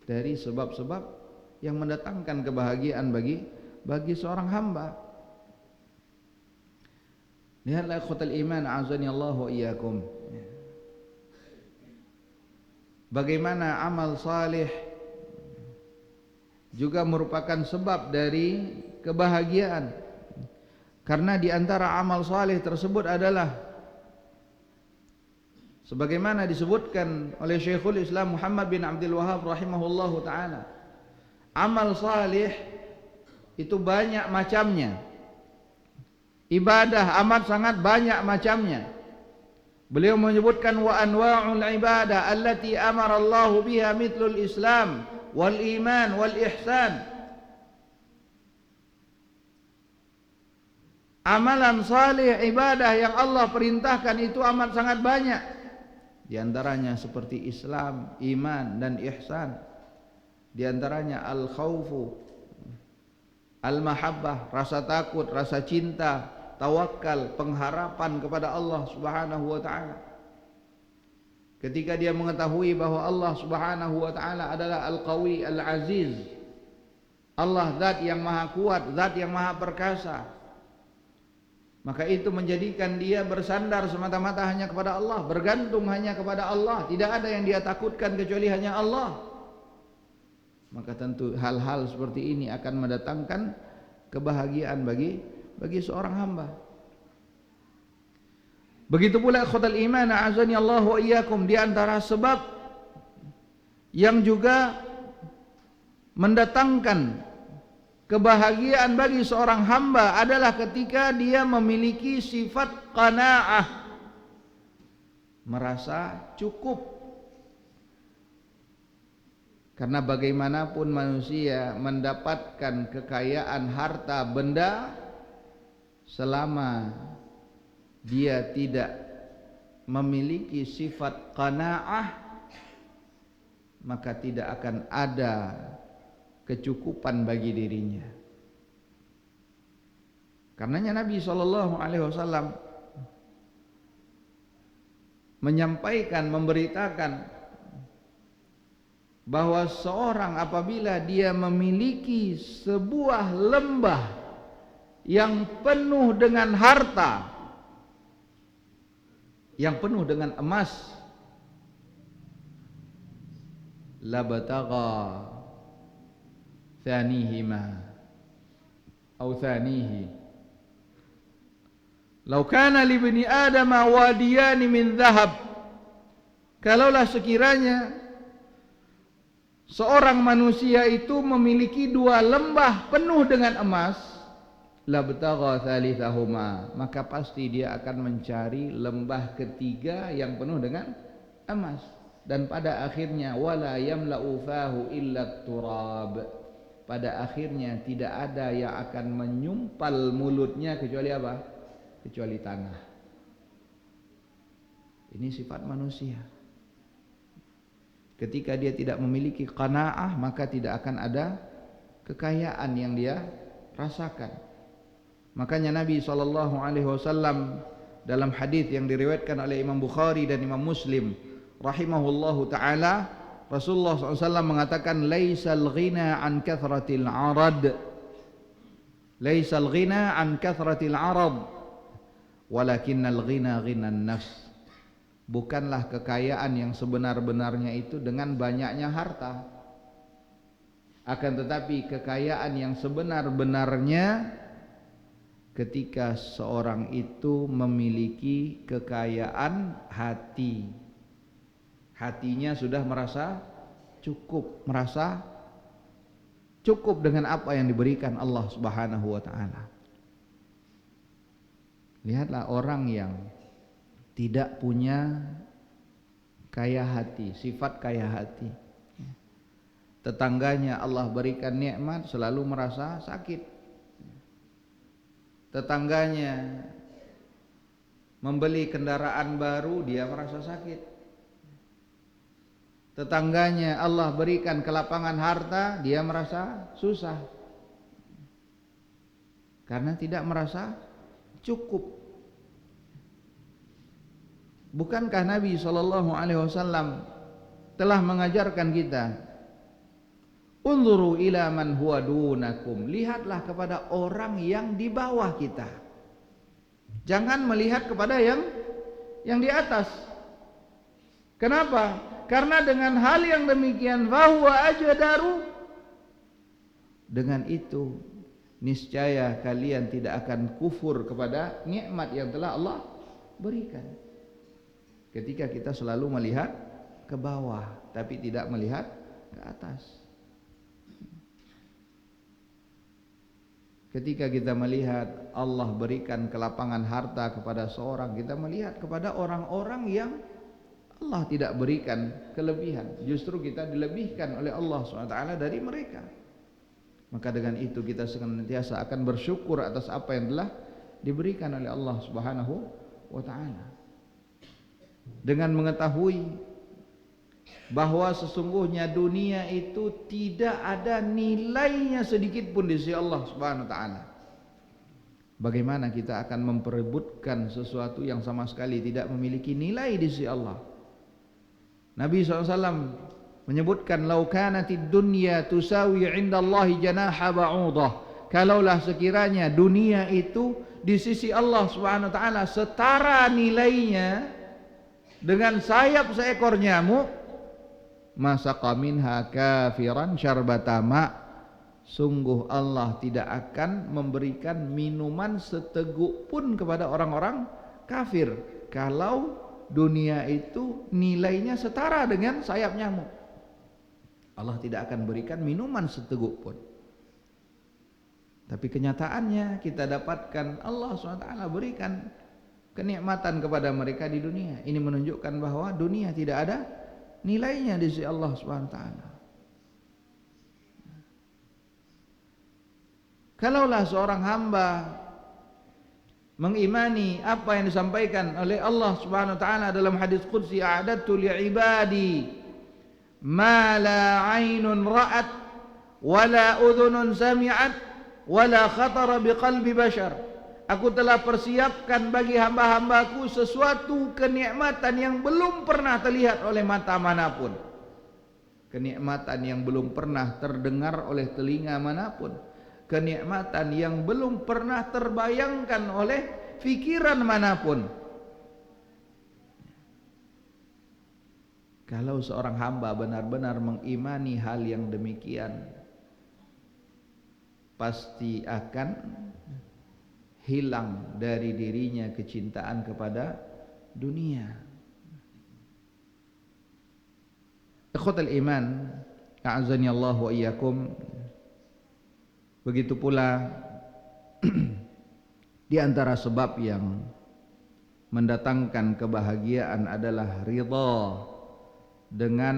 dari sebab-sebab yang mendatangkan kebahagiaan bagi seorang hamba. Lihatlah ikhwatal iman azani Allah wa iyyakum. Bagaimana amal saleh juga merupakan sebab dari kebahagiaan. Karena di antara amal saleh tersebut adalah sebagaimana disebutkan oleh Syekhul Islam Muhammad bin Abdul Wahhab rahimahullahu taala, amal saleh itu banyak macamnya. Ibadah amat sangat banyak macamnya. Beliau menyebutkan wa anwa'ul ibadah allati amara Allah biha mithlul Islam wal iman wal ihsan. Amalan saleh, ibadah yang Allah perintahkan itu amat sangat banyak. Di antaranya seperti Islam, iman dan ihsan. Di antaranya al-khaufu, al-mahabbah, rasa takut, rasa cinta, tawakal, pengharapan kepada Allah Subhanahu wa taala. Ketika dia mengetahui bahwa Allah Subhanahu wa taala adalah Al-Qawi Al-Aziz, Allah zat yang maha kuat, zat yang maha perkasa, maka itu menjadikan dia bersandar semata-mata hanya kepada Allah, bergantung hanya kepada Allah, tidak ada yang dia takutkan kecuali hanya Allah. Maka tentu hal-hal seperti ini akan mendatangkan kebahagiaan bagi seorang hamba. Begitu pula ikhwatal iman a'azani Allah wa iyyakum, di antara sebab yang juga mendatangkan kebahagiaan bagi seorang hamba adalah ketika dia memiliki sifat qanaah, merasa cukup. Karena bagaimanapun manusia mendapatkan kekayaan harta benda, selama dia tidak memiliki sifat qanaah, maka tidak akan ada kecukupan bagi dirinya. Karenanya Nabi SAW menyampaikan, memberitakan bahwa seorang apabila dia memiliki sebuah lembah yang penuh dengan harta, yang penuh dengan emas, labtagha thanihima atau thanihi, law kana li bani adam wadiyan min dhahab, kalaulah sekiranya seorang manusia itu memiliki dua lembah penuh dengan emas, labtagha thalithahuma, maka pasti dia akan mencari lembah ketiga yang penuh dengan emas. Dan pada akhirnya wala yamla'u fahu illa turab, pada akhirnya tidak ada yang akan menyumpal mulutnya kecuali apa? Kecuali tanah. Ini sifat manusia. Ketika dia tidak memiliki qanaah, maka tidak akan ada kekayaan yang dia rasakan. Makanya Nabi SAW dalam hadis yang diriwayatkan oleh Imam Bukhari dan Imam Muslim rahimahullahu taala, Rasulullah SAW mengatakan, laisal ghina an kathratil arad, laisal ghina an kathratil arad, walakinnal ghina ghinan nafs. Bukanlah kekayaan yang sebenar-benarnya itu dengan banyaknya harta, akan tetapi kekayaan yang sebenar-benarnya ketika seorang itu memiliki kekayaan hati. Hatinya sudah merasa cukup dengan apa yang diberikan Allah Subhanahu wa taala. Lihatlah orang yang tidak punya kaya hati, sifat kaya hati. Tetangganya Allah berikan nikmat, selalu merasa sakit. Tetangganya membeli kendaraan baru, dia merasa sakit. Tetangganya Allah berikan kelapangan harta, dia merasa susah. Karena tidak merasa cukup. Bukankah Nabi SAW telah mengajarkan kita, unzuru ila man huwa dunakum, lihatlah kepada orang yang di bawah kita, jangan melihat kepada yang di atas. Kenapa? Karena dengan hal yang demikian, fahuwa ajdaru, dengan itu niscaya kalian tidak akan kufur kepada nikmat yang telah Allah berikan. Ketika kita selalu melihat ke bawah tapi tidak melihat ke atas. Ketika kita melihat Allah berikan kelapangan harta kepada seorang, kita melihat kepada orang-orang yang Allah tidak berikan kelebihan. Justru kita dilebihkan oleh Allah SWT dari mereka. Maka dengan itu kita senantiasa akan bersyukur atas apa yang telah diberikan oleh Allah Subhanahu wa taala. Dengan mengetahui bahwa sesungguhnya dunia itu tidak ada nilainya sedikit pun di sisi Allah Subhanahu wa taala. Bagaimana kita akan memperebutkan sesuatu yang sama sekali tidak memiliki nilai di sisi Allah? Nabi SAW menyebutkan, lau kanatid dunya tusawi indallahi janaha ba'udah, kalaulah sekiranya dunia itu di sisi Allah Subhanahu wa taala setara nilainya dengan sayap seekor nyamuk, masaqa minha kafiran syarbatama, sungguh Allah tidak akan memberikan minuman seteguk pun kepada orang-orang kafir kalau dunia itu nilainya setara dengan sayap nyamuk. Allah tidak akan berikan minuman seteguk pun. Tapi kenyataannya kita dapatkan Allah SWT berikan kenikmatan kepada mereka di dunia. Ini menunjukkan bahwa dunia tidak ada nilainya di sisi Allah SWT. Kalaulah seorang hamba mengimani apa yang disampaikan oleh Allah Subhanahu wa taala dalam hadis qudsi, a'adatu li'ibadi ma la 'ainun ra'at wa la udhunun sami'at wa la khatara biqalbi bashar. Aku telah persiapkan bagi hamba-hambaku sesuatu kenikmatan yang belum pernah terlihat oleh mata manapun, kenikmatan yang belum pernah terdengar oleh telinga manapun, kenikmatan yang belum pernah terbayangkan oleh fikiran manapun. Kalau seorang hamba benar-benar mengimani hal yang demikian, pasti akan hilang dari dirinya kecintaan kepada dunia. Ikhwatal iman, a'azzani Allah wa iyyakum. Begitu pula di antara sebab yang mendatangkan kebahagiaan adalah ridha dengan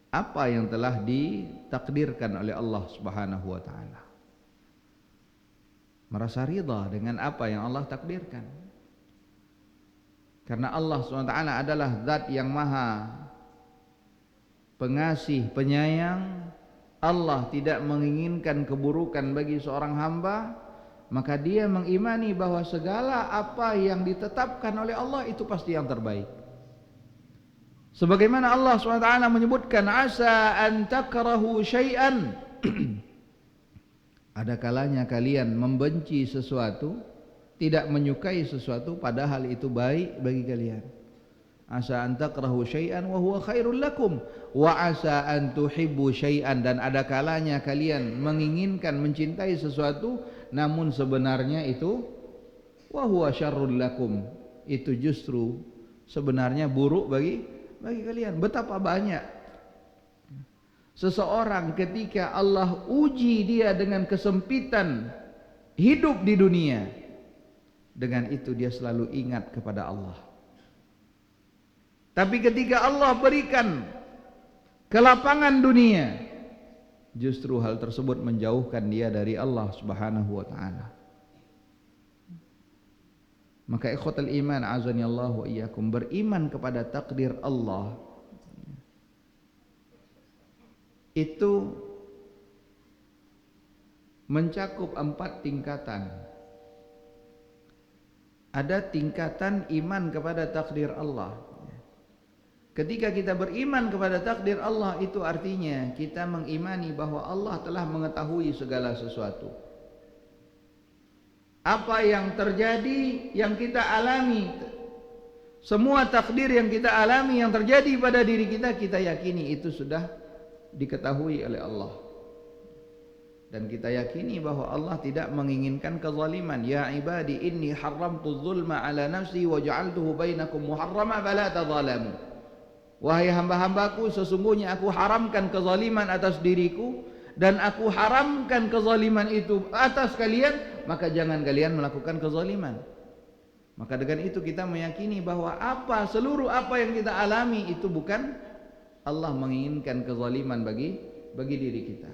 apa yang telah ditakdirkan oleh Allah Subhanahu wa taala. Merasa ridha dengan apa yang Allah takdirkan. Karena Allah SWT adalah zat yang maha pengasih, penyayang. Allah tidak menginginkan keburukan bagi seorang hamba, maka dia mengimani bahwa segala apa yang ditetapkan oleh Allah itu pasti yang terbaik. Sebagaimana Allah SWT menyebutkan, asa an takrahu syai'an, ada kalanya kalian membenci sesuatu, tidak menyukai sesuatu, padahal itu baik bagi kalian. Asa an takrahu syai'an wa huwa khairul lakum wa asa an tuhibbu syai'an, dan ada kalanya kalian menginginkan, mencintai sesuatu, namun sebenarnya itu wa huwa syarrul lakum, itu justru sebenarnya buruk bagi kalian. Betapa banyak seseorang ketika Allah uji dia dengan kesempitan hidup di dunia, dengan itu dia selalu ingat kepada Allah. Tapi ketika Allah berikan kelapangan dunia, justru hal tersebut menjauhkan dia dari Allah Subhanahu wa taala. Maka ikhwatal iman azani Allah wa iyyakum, beriman kepada takdir Allah itu mencakup 4 tingkatan. Ada tingkatan iman kepada takdir Allah. Ketika kita beriman kepada takdir Allah, itu artinya kita mengimani bahwa Allah telah mengetahui segala sesuatu. Apa yang terjadi, yang kita alami, semua takdir yang kita alami, yang terjadi pada diri kita, kita yakini itu sudah diketahui oleh Allah. Dan kita yakini bahwa Allah tidak menginginkan kezaliman. Ya ibadi inni haramtu zulma ala nafsi wa ja'altuhu bainakum muharrama fala tadzalamu. Wahai hamba-hambaku, sesungguhnya aku haramkan kezaliman atas diriku dan aku haramkan kezaliman itu atas kalian, maka jangan kalian melakukan kezaliman. Maka dengan itu kita meyakini bahwa seluruh apa yang kita alami itu bukan Allah menginginkan kezaliman bagi diri kita.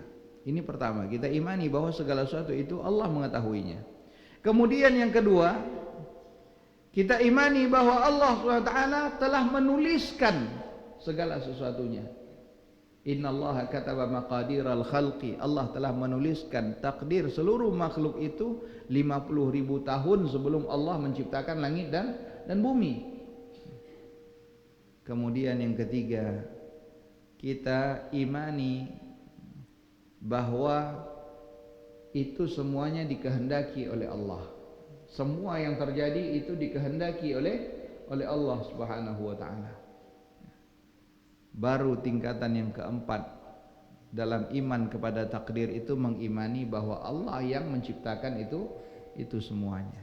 Ini pertama, kita imani bahwa segala sesuatu itu Allah mengetahuinya. Kemudian yang kedua, kita imani bahwa Allah SWT telah menuliskan segala sesuatunya. Innallaha kataba maqadiral khalqi. Allah telah menuliskan takdir seluruh makhluk itu 50.000 tahun sebelum Allah menciptakan langit dan bumi. Kemudian yang ketiga, kita imani bahwa itu semuanya dikehendaki oleh Allah. Semua yang terjadi itu dikehendaki oleh Allah Subhanahu wa taala. Baru tingkatan yang keempat dalam iman kepada takdir itu mengimani bahwa Allah yang menciptakan itu semuanya.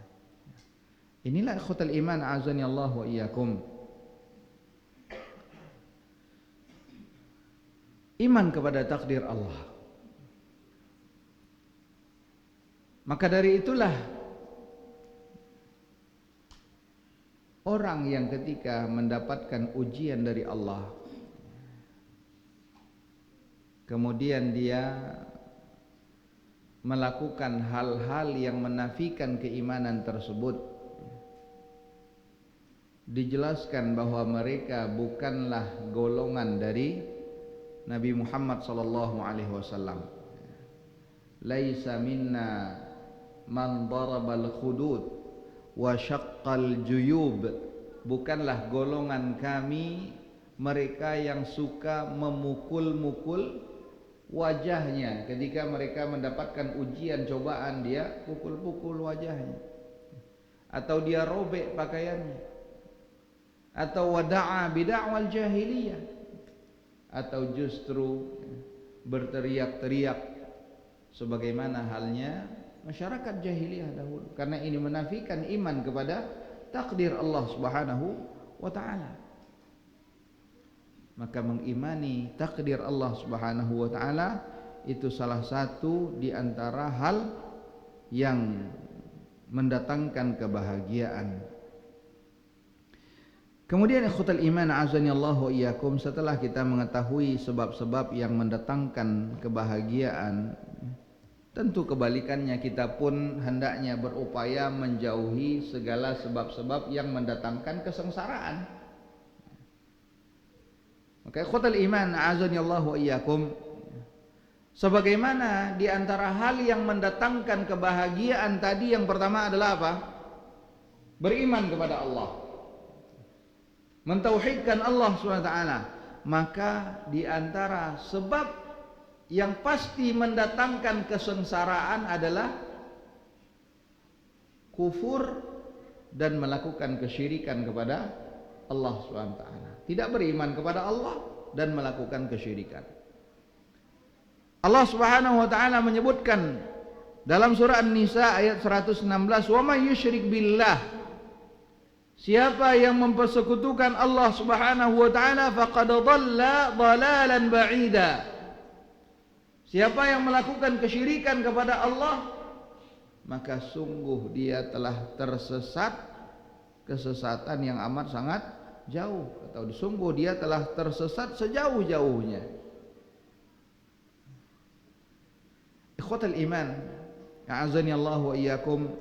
Inilah ikhwatul iman azani Allah wa iyyakum. Iman kepada takdir Allah. Maka dari itulah orang yang ketika mendapatkan ujian dari Allah, kemudian dia melakukan hal-hal yang menafikan keimanan tersebut, dijelaskan bahwa mereka bukanlah golongan dari Nabi Muhammad sallallahu alaihi wasallam. Laisa minna man darabal khudud wa syaqqal juyub. Bukanlah golongan kami mereka yang suka memukul-mukul wajahnya. Ketika mereka mendapatkan ujian cobaan, dia pukul-pukul wajahnya, atau dia robek pakaiannya, atau wada'a bid'awal jahiliyah, atau justru berteriak-teriak sebagaimana halnya masyarakat jahiliyah dahulu, karena ini menafikan iman kepada takdir Allah Subhanahu wa taala. Maka mengimani takdir Allah Subhanahu wa taala itu salah satu di antara hal yang mendatangkan kebahagiaan. Kemudian ikhwatul iman azani Allah wa iyyakum, setelah kita mengetahui sebab-sebab yang mendatangkan kebahagiaan, tentu kebalikannya kita pun hendaknya berupaya menjauhi segala sebab-sebab yang mendatangkan kesengsaraan. Maka ikhwatul iman a'azani Allah wa iyyakum, sebagaimana di antara hal yang mendatangkan kebahagiaan tadi, yang pertama adalah apa? Beriman kepada Allah, mentauhidkan Allah SWT. Maka di antara sebab yang pasti mendatangkan kesengsaraan adalah kufur dan melakukan kesyirikan kepada Allah SWT. Tidak beriman kepada Allah dan melakukan kesyirikan. Allah Subhanahu wa taala menyebutkan dalam surah An-Nisa ayat 116, "Wa may yusyrik billah", siapa yang mempersekutukan Allah Subhanahu wa taala faqad dhalla dhalalan ba'ida. Siapa yang melakukan kesyirikan kepada Allah, maka sungguh dia telah tersesat kesesatan yang amat sangat jauh, atau sungguh dia telah tersesat sejauh-jauhnya. Ikhwatul iman, a'azani Allah wa iyyakum,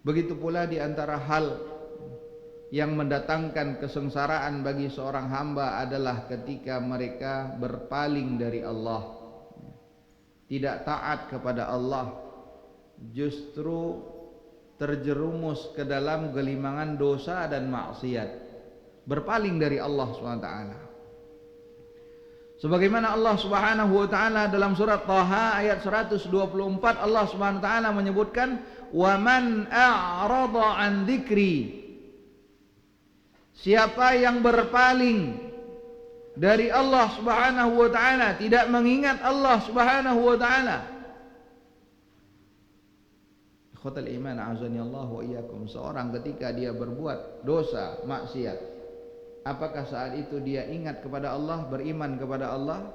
Begitu pula di antara hal yang mendatangkan kesengsaraan bagi seorang hamba adalah ketika mereka berpaling dari Allah, tidak taat kepada Allah, justru terjerumus ke dalam gelimangan dosa dan maksiat, berpaling dari Allah SWT. Sebagaimana Allah Subhanahu wa taala dalam surat Taha ayat 124, Allah Subhanahu wa taala menyebutkan, "Wa man a'rada 'an dzikri." Siapa yang berpaling dari Allah Subhanahu wa taala, tidak mengingat Allah Subhanahu wa taala. Ikhwatal iman, azani Allah wa iyyakum, seorang ketika dia berbuat dosa, maksiat, apakah saat itu dia ingat kepada Allah, beriman kepada Allah?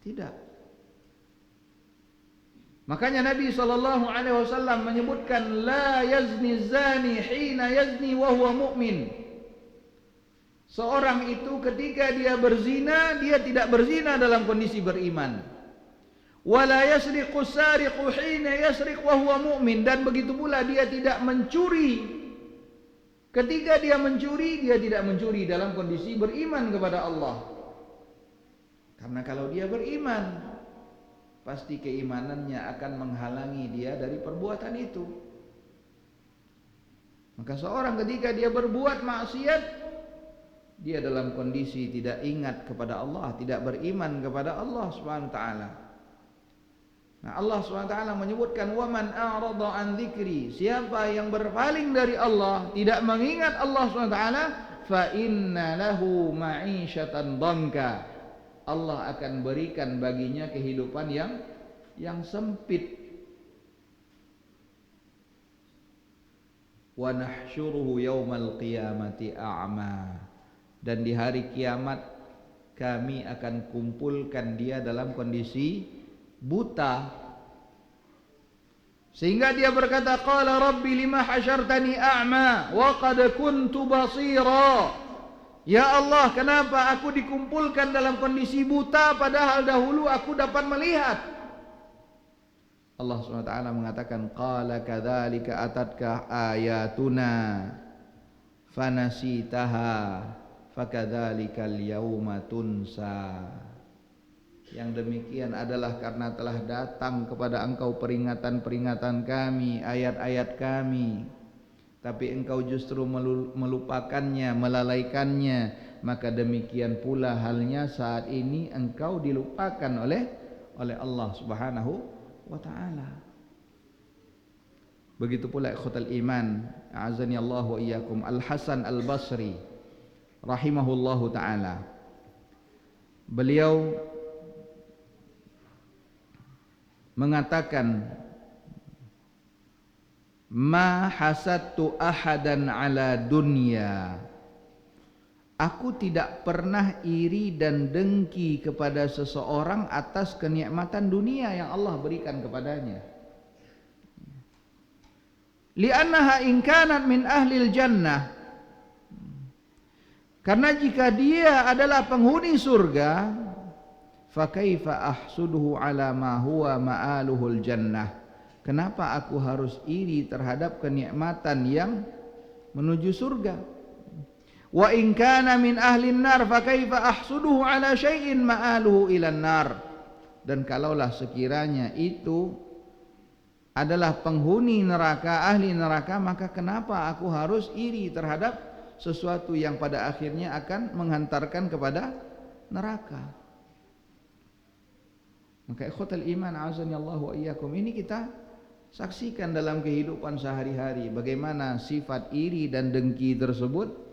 Tidak. Makanya Nabi SAW menyebutkan, la yazni zani hina yazni wa huwa mu'min. Seorang itu ketika dia berzina, dia tidak berzina dalam kondisi beriman. Wala yasriqu sariqu hina yasriq wa huwa mu'min. Dan begitu pula dia tidak mencuri. Ketika dia mencuri, dia tidak mencuri dalam kondisi beriman kepada Allah. Karena kalau dia beriman, pasti keimanannya akan menghalangi dia dari perbuatan itu. Maka seorang ketika dia berbuat maksiat, dia dalam kondisi tidak ingat kepada Allah, tidak beriman kepada Allah Subhanahu wa taala. Nah, Allah Subhanahu wa taala menyebutkan, "Wa man a'rada 'an dzikri." Siapa yang berpaling dari Allah, tidak mengingat Allah Subhanahu wa taala, fa inna lahu ma'isyatan dhanka. Allah akan berikan baginya kehidupan yang sempit. Wa nahsyuruhu yaumal qiyamati a'ma. Dan di hari kiamat kami akan kumpulkan dia dalam kondisi buta. Sehingga dia berkata, qala rabbi lima hasyartani a'ma wa qad kuntu basira. Ya Allah, kenapa aku dikumpulkan dalam kondisi buta padahal dahulu aku dapat melihat? Allah SWT mengatakan, qala kadzalika atatka ayatuna fanasitaha fakadzalikal yauma tunsa. Yang demikian adalah karena telah datang kepada engkau peringatan-peringatan kami, ayat-ayat kami, tapi engkau justru melupakannya, melalaikannya. Maka demikian pula halnya saat ini engkau dilupakan oleh Allah Subhanahu wa taala. Begitu pula ikhwatal iman, a'azani Allah wa iyyakum, Al-Hasan Al-Basri rahimahullahu taala. Beliau mengatakan, ma hasadtu ahadan ala dunya. Aku tidak pernah iri dan dengki kepada seseorang atas kenikmatan dunia yang Allah berikan kepadanya. Li'annaha in kanat min ahlil jannah. Karena jika dia adalah penghuni surga, fa kaifa ahsuduhu ala ma huwa ma'aluhul jannah. Kenapa aku harus iri terhadap kenikmatan yang menuju surga? Wa in kana min ahlin nar fa kaifa ahsuduhu ala syai'in ma'aluhu ilan nar. Dan kalaulah sekiranya itu adalah penghuni neraka, ahli neraka, maka kenapa aku harus iri terhadap sesuatu yang pada akhirnya akan menghantarkan kepada neraka? Maka ikhwatal iman, azani Allah wa iyyakum, ini kita saksikan dalam kehidupan sehari-hari bagaimana sifat iri dan dengki tersebut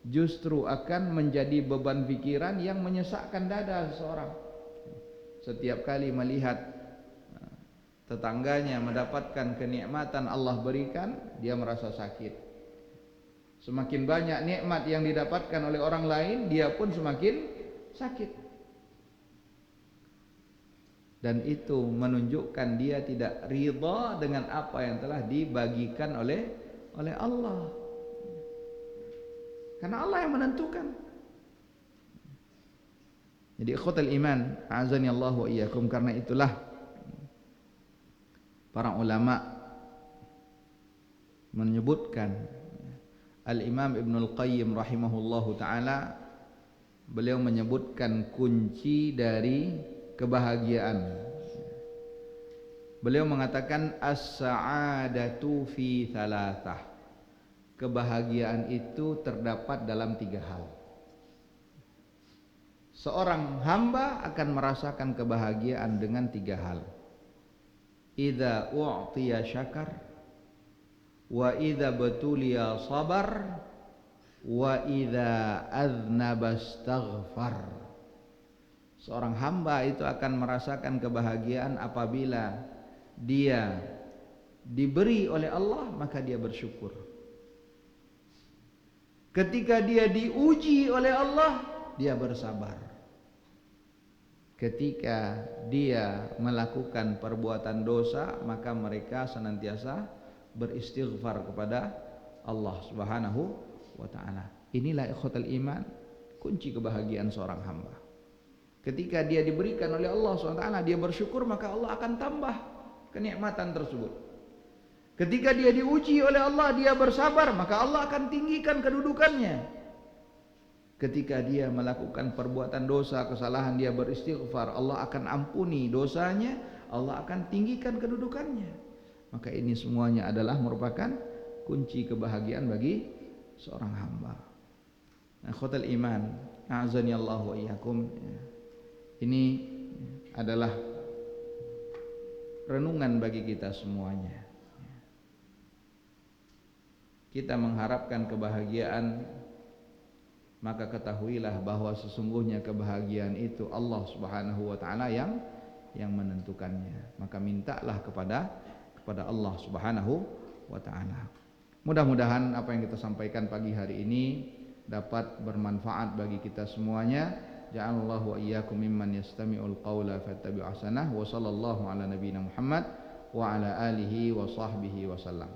justru akan menjadi beban pikiran yang menyesakkan dada seseorang. Setiap kali melihat tetangganya mendapatkan kenikmatan Allah berikan, dia merasa sakit. Semakin banyak nikmat yang didapatkan oleh orang lain, dia pun semakin sakit. Dan itu menunjukkan dia tidak ridha dengan apa yang telah dibagikan oleh Allah. Karena Allah yang menentukan. Jadi ikhwatal iman, azani Allah wa iyyakum, karena itulah para ulama menyebutkan, Al-Imam Ibnul Qayyim rahimahullahu ta'ala, beliau menyebutkan kunci dari kebahagiaan. Beliau mengatakan as-sa'adatu fi thalathah. Kebahagiaan itu terdapat dalam 3 hal. Seorang hamba akan merasakan kebahagiaan dengan 3 hal. Idza u'tiya syakar, wa idza batuliya sabar, wa idza aznaba astaghfar. Seorang hamba itu akan merasakan kebahagiaan apabila dia diberi oleh Allah, maka dia bersyukur. Ketika dia diuji oleh Allah, dia bersabar. Ketika dia melakukan perbuatan dosa, maka mereka senantiasa beristighfar kepada Allah Subhanahu wa ta'ala. Inilah ikhwatal iman, kunci kebahagiaan seorang hamba. Ketika dia diberikan oleh Allah SWT, dia bersyukur, maka Allah akan tambah kenikmatan tersebut. Ketika dia diuji oleh Allah, dia bersabar, maka Allah akan tinggikan kedudukannya. Ketika dia melakukan perbuatan dosa, kesalahan, dia beristighfar, Allah akan ampuni dosanya, Allah akan tinggikan kedudukannya. Maka ini semuanya adalah merupakan kunci kebahagiaan bagi seorang hamba. Nah, khotal iman, a'azani Allah wa iyyakum. Ini adalah renungan bagi kita semuanya. Kita mengharapkan kebahagiaan, maka ketahuilah bahwa sesungguhnya kebahagiaan itu Allah Subhanahu wa ta'ala yang menentukannya. Maka mintalah kepada Allah Subhanahu wa ta'ala. Mudah-mudahan apa yang kita sampaikan pagi hari ini dapat bermanfaat bagi kita semuanya. Ja'alallahu wa iyyakum mimman yastami'ul qawla fattabi'u ahsanah. Wa sallallahu ala nabiyyina Muhammad wa ala alihi wa sahbihi wa sallam.